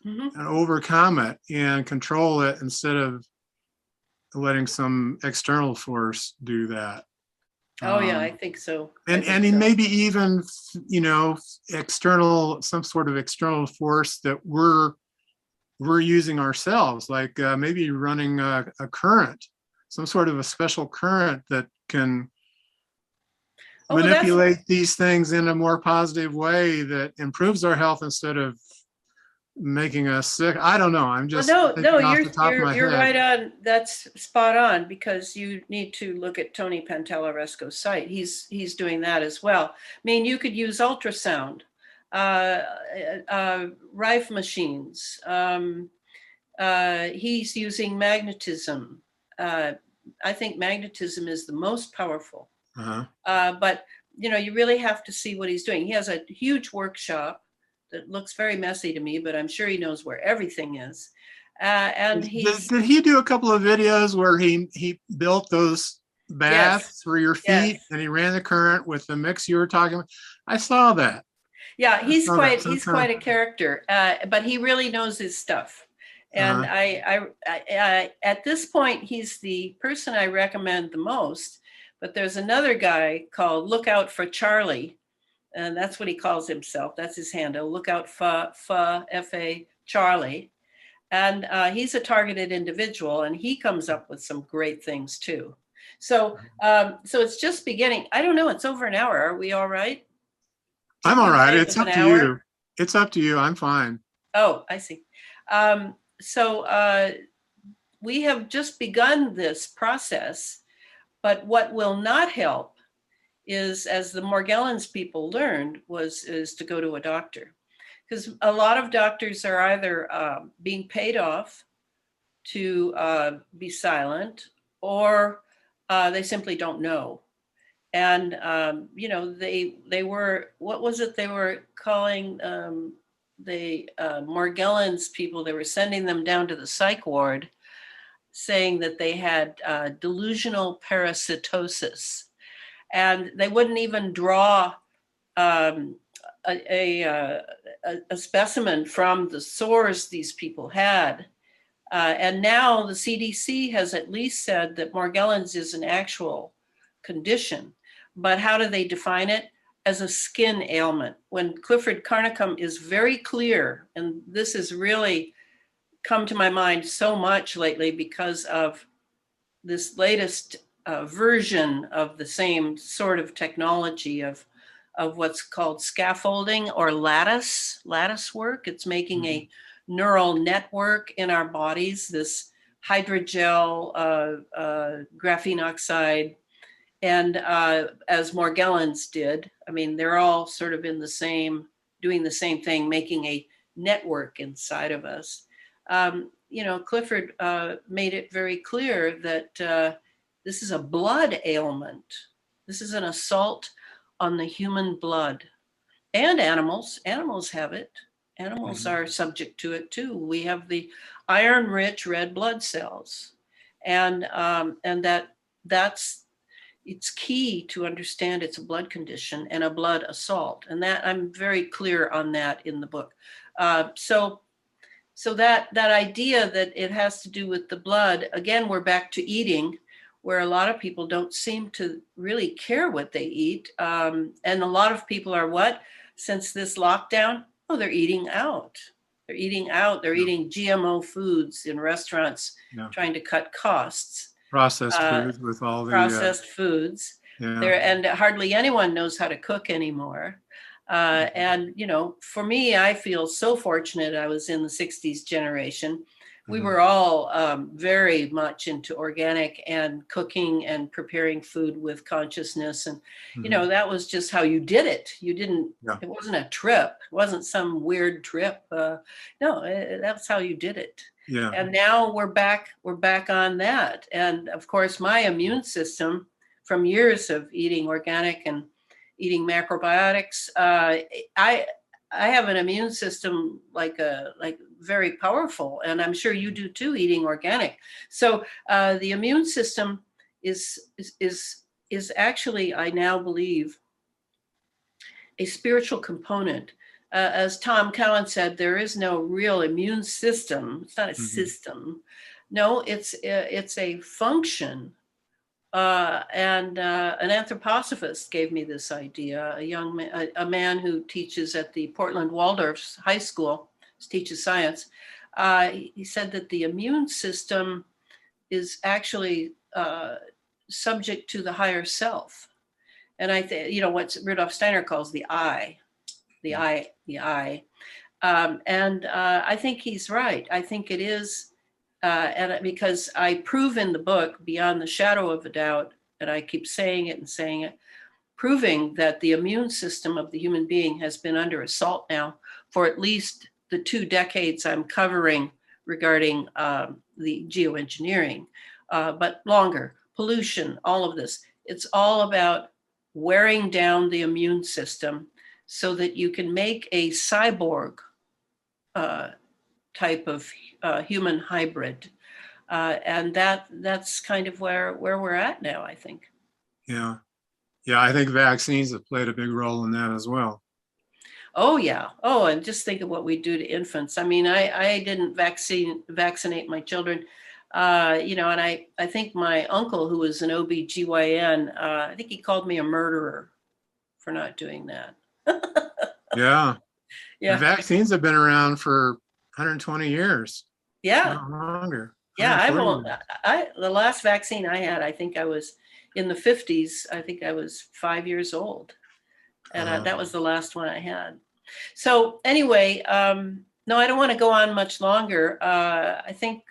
Mhm. and overcome it and control it instead of letting some external force do that. Oh, yeah, I Um, think so. I and think so. maybe even, external, some sort of external force that we're using ourselves, like maybe running a current, some sort of a special current that can Oh, well, that's, manipulate these things in a more positive way that improves our health instead of making us sick. I don't know. I'm well, just no, thinking off the top of my you're head. right on. That's spot on, because you need to look at Tony Pantalleresco's site. He's doing that as well. I mean, you could use ultrasound, uh, Rife machines. He's using magnetism. Uh, I think magnetism is the most powerful. Uh-huh. But you really have to see what he's doing. He has a huge workshop that looks very messy to me, but I'm sure he knows where everything is. And he's, Did he do a couple of videos where he built those yes, baths for your yes, feet and he ran the current with the mix you were talking about? I saw that. yeah. I saw that He's sometime. quite a character, but he really knows his stuff. And Uh-huh. at this point, he's the person I recommend the most. But there's another guy called Lookout for Charlie, and that's what he calls himself. That's his handle. Lookout for F-A Charlie. And he's a targeted individual, and he comes up with some great things too. So it's just beginning. I don't know. It's over an hour. Are we all right? I'm Didn't all you right. say it It's was an up to hour? you. It's up to you. I'm fine. Oh, I see. So we have just begun this process, but what will not help is, as the Morgellons people learned, is to go to a doctor, because a lot of doctors are either being paid off to be silent, or they simply don't know. And they were, what was it they were calling, the Morgellons people? They were sending them down to the psych ward, saying that they had delusional parasitosis, and they wouldn't even draw um, a specimen from the sores these people had. And now the CDC has at least said that Morgellons is an actual condition. But how do they define it? As a skin ailment. When Clifford Carnicom is very clear, and this has really come to my mind so much lately because of this latest version of the same sort of technology of what's called scaffolding or lattice work. It's making a neural network in our bodies, this hydrogel, graphene oxide, and as Morgellons did. I mean, they're all sort of doing the same thing, making a network inside of us. Clifford made it very clear that this is a blood ailment. This is an assault on the human blood, and animals. Animals have it. Animals are subject to it too. We have the iron-rich red blood cells, and that's it's key to understand it's a blood condition and a blood assault, and that I'm very clear on that in the book. So that idea that it has to do with the blood, again, we're back to eating, where a lot of people don't seem to really care what they eat. And a lot of people are what? Since this lockdown, oh, they're eating out. They're eating out. They're Yeah. eating GMO foods in restaurants, Yeah. trying to cut costs. Processed foods with all the Processed foods. yeah. And hardly anyone knows how to cook anymore. And for me, I feel so fortunate. I was in the 60s generation. We were all very much into organic and cooking and preparing food with consciousness. And, that was just how you did it. You didn't, Yeah. It wasn't a trip. It wasn't some weird trip. No, that's how you did it. Yeah. And now we're back on that. And of course, my immune system, from years of eating organic and eating macrobiotics, I have an immune system like very powerful, and I'm sure you do too, eating organic. So the immune system is actually, I now believe, a spiritual component. As Tom Cowan said, there is no real immune system. It's not a system. No, it's a function. And an anthroposophist gave me this idea, a man who teaches at the Portland Waldorf High School, teaches science. He said that the immune system is actually subject to the higher self. And I think, what Rudolf Steiner calls the I. And I think he's right. I think it is, and because I prove in the book beyond the shadow of a doubt, and I keep saying it, proving that the immune system of the human being has been under assault now for at least the 2 decades I'm covering regarding the geoengineering, but longer, pollution, all of this. It's all about wearing down the immune system so that you can make a cyborg type of human hybrid. And that's kind of where we're at now, I think. Yeah. Yeah, I think vaccines have played a big role in that as well. Oh, yeah. Oh, and just think of what we do to infants. I mean, I didn't vaccinate my children, and I think my uncle, who was an OB-GYN, I think he called me a murderer for not doing that. Yeah. Yeah. And vaccines have been around for 120 years. Yeah. Not longer. Yeah. The last vaccine I had, I think I was in the 50s. I think I was 5 years old. And that was the last one I had. So anyway, no, I don't want to go on much longer. I think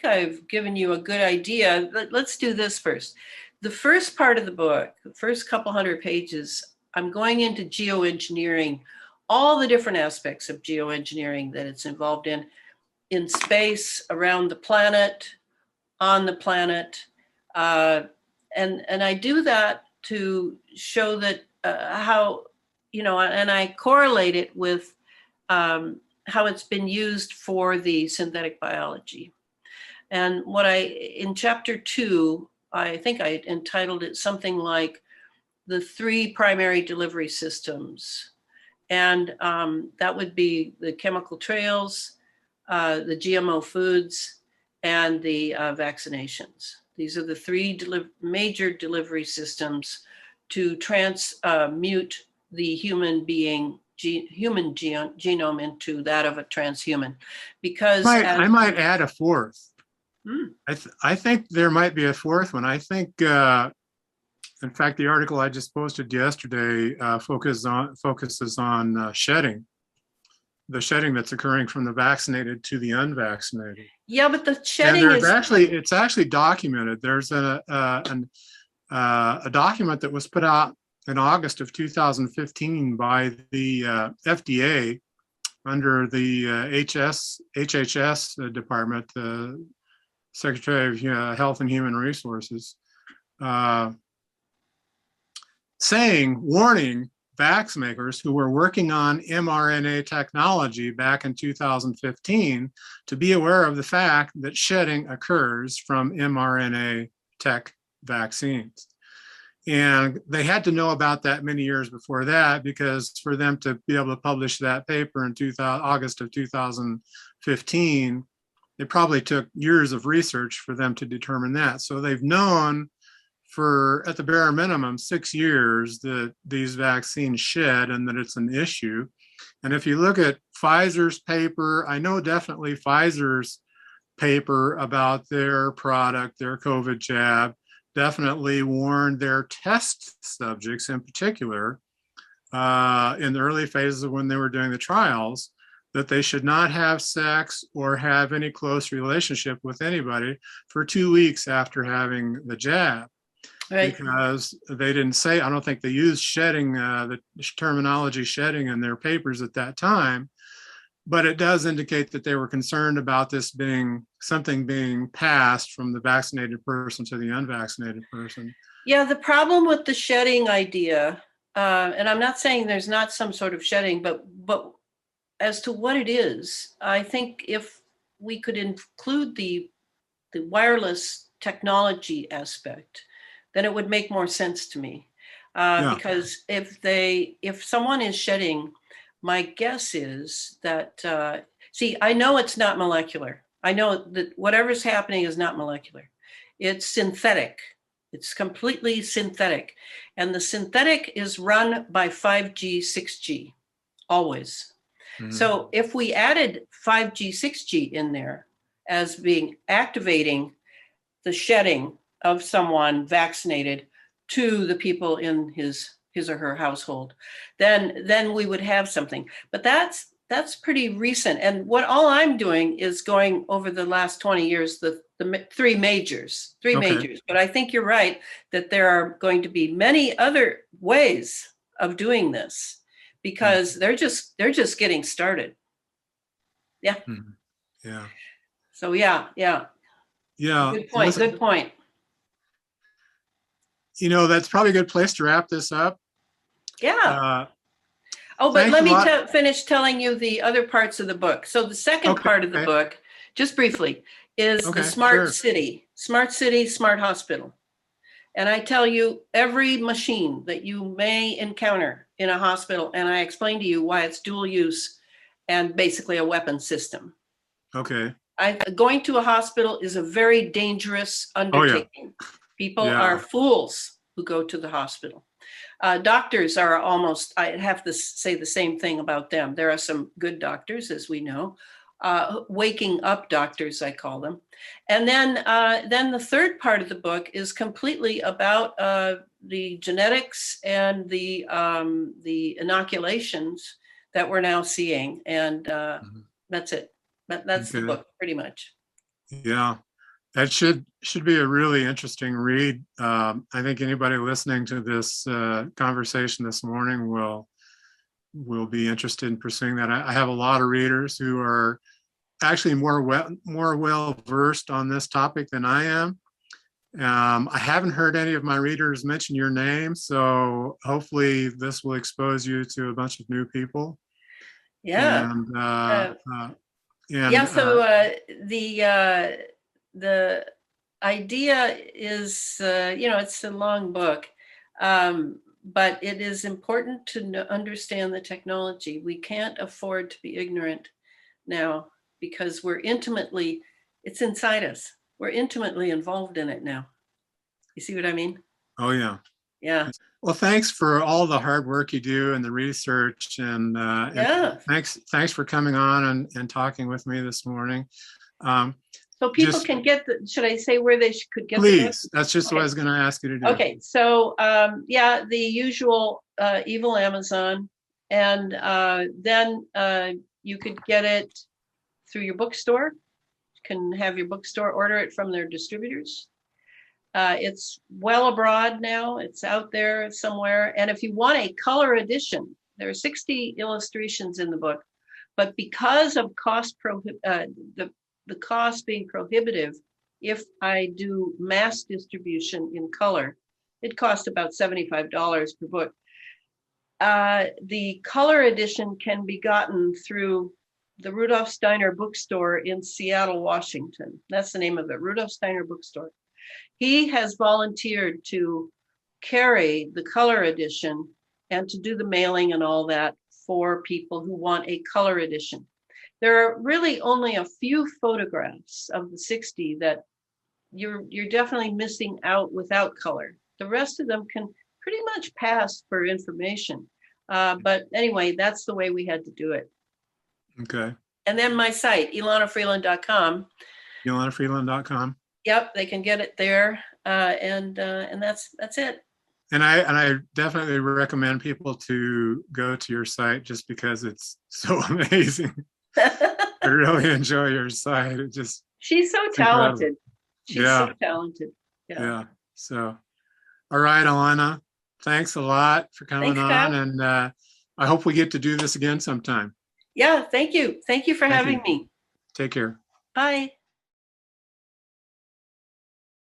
I've given you a good idea. Let's do this first. The first part of the book, the first couple hundred pages, I'm going into geoengineering, all the different aspects of geoengineering that it's involved in space, around the planet, on the planet. And I do that to show that how, and I correlate it with how it's been used for the synthetic biology. And in chapter 2, I think I entitled it something like the 3 primary delivery systems. And that would be the chemical trails, the GMO foods, and the vaccinations. These are the 3 major delivery systems to transmute the human genome into that of a transhuman. Because I might add a 4th. I think there might be a 4th one. I think, in fact, the article I just posted yesterday focuses on shedding, the shedding that's occurring from the vaccinated to the unvaccinated. Yeah, but the shedding it's actually documented. There's a document that was put out in August of 2015 by the FDA under the HHS department, the Secretary of Health and Human Resources, warning vax makers who were working on mRNA technology back in 2015 to be aware of the fact that shedding occurs from mRNA tech vaccines. And they had to know about that many years before that, because for them to be able to publish that paper in August of 2015, it probably took years of research for them to determine that. So they've known for, at the bare minimum, 6 years that these vaccines shed and that it's an issue. And if you look at Pfizer's paper, I know definitely Pfizer's paper about their product, their COVID jab, definitely warned their test subjects in particular in the early phases of when they were doing the trials, that they should not have sex or have any close relationship with anybody for 2 weeks after having the jab. Right. Because they didn't say, I don't think they used shedding, the terminology shedding in their papers at that time, but it does indicate that they were concerned about this being something being passed from the vaccinated person to the unvaccinated person. Yeah, the problem with the shedding idea, and I'm not saying there's not some sort of shedding, but as to what it is, I think if we could include the wireless technology aspect, then it would make more sense to me. Yeah. Because if someone is shedding, my guess is that, see, I know it's not molecular. I know that whatever's happening is not molecular. It's synthetic. It's completely synthetic. And the synthetic is run by 5G, 6G, always. Mhm. So if we added 5G, 6G in there as being activating the shedding of someone vaccinated to the people in his or her household, then we would have something. But that's pretty recent. And what all I'm doing is going over the last 20 years, the three majors. But I think you're right that there are going to be many other ways of doing this, because they're just getting started. Yeah. Mhm. Yeah. So yeah. Good point. Listen, Good point. that's probably a good place to wrap this up. Yeah. But let me finish telling you the other parts of the book. So the second part of the book, just briefly, is the smart city, smart hospital. And I tell you every machine that you may encounter in a hospital, and I explain to you why it's dual use and basically a weapon system. Okay. Going to a hospital is a very dangerous undertaking. People are fools who go to the hospital. Doctors are almost, I have to say the same thing about them. There are some good doctors, as we know, waking up doctors, I call them. And then the third part of the book is completely about the genetics and the inoculations that we're now seeing. And that's it. That's the book, pretty much. Yeah. That should be a really interesting read. I think anybody listening to this conversation this morning will be interested in pursuing that. I have a lot of readers who are actually more well versed on this topic than I am. I haven't heard any of my readers mention your name, so hopefully this will expose you to a bunch of new people. Yeah. So the idea is, it's a long book, but it is important to understand the technology. We can't afford to be ignorant now, because it's inside us. We're intimately involved in it now. You see what I mean? Oh, yeah. Yeah. Well, thanks for all the hard work you do and the research, and thanks for coming on and talking with me this morning. So people can get should I say where they could get please, that's just what I was going to ask you to do. Okay, so the usual evil Amazon, and then you could get it through your bookstore. You can have your bookstore order it from their distributors. It's well abroad now. It's out there somewhere. And if you want a color edition, there are 60 illustrations in the book, but because of the cost being prohibitive, if I do mass distribution in color, it costs about $75 per book. The color edition can be gotten through the Rudolf Steiner bookstore in Seattle, Washington. That's the name of it, Rudolf Steiner bookstore. He has volunteered to carry the color edition and to do the mailing and all that for people who want a color edition. There are really only a few photographs of the 60 that you're definitely missing out without color. The rest of them can pretty much pass for information. But anyway, that's the way we had to do it. Okay. And then my site, elanafreeland.com. elanafreeland.com. Yep, they can get it there, and that's it. And I definitely recommend people to go to your site just because it's so amazing. I really enjoy your site. She's so talented. Incredible. She's so talented. Yeah. So, all right, Elana, thanks a lot for coming on, and I hope we get to do this again sometime. Yeah, thank you. Thank you for having me. Take care. Bye.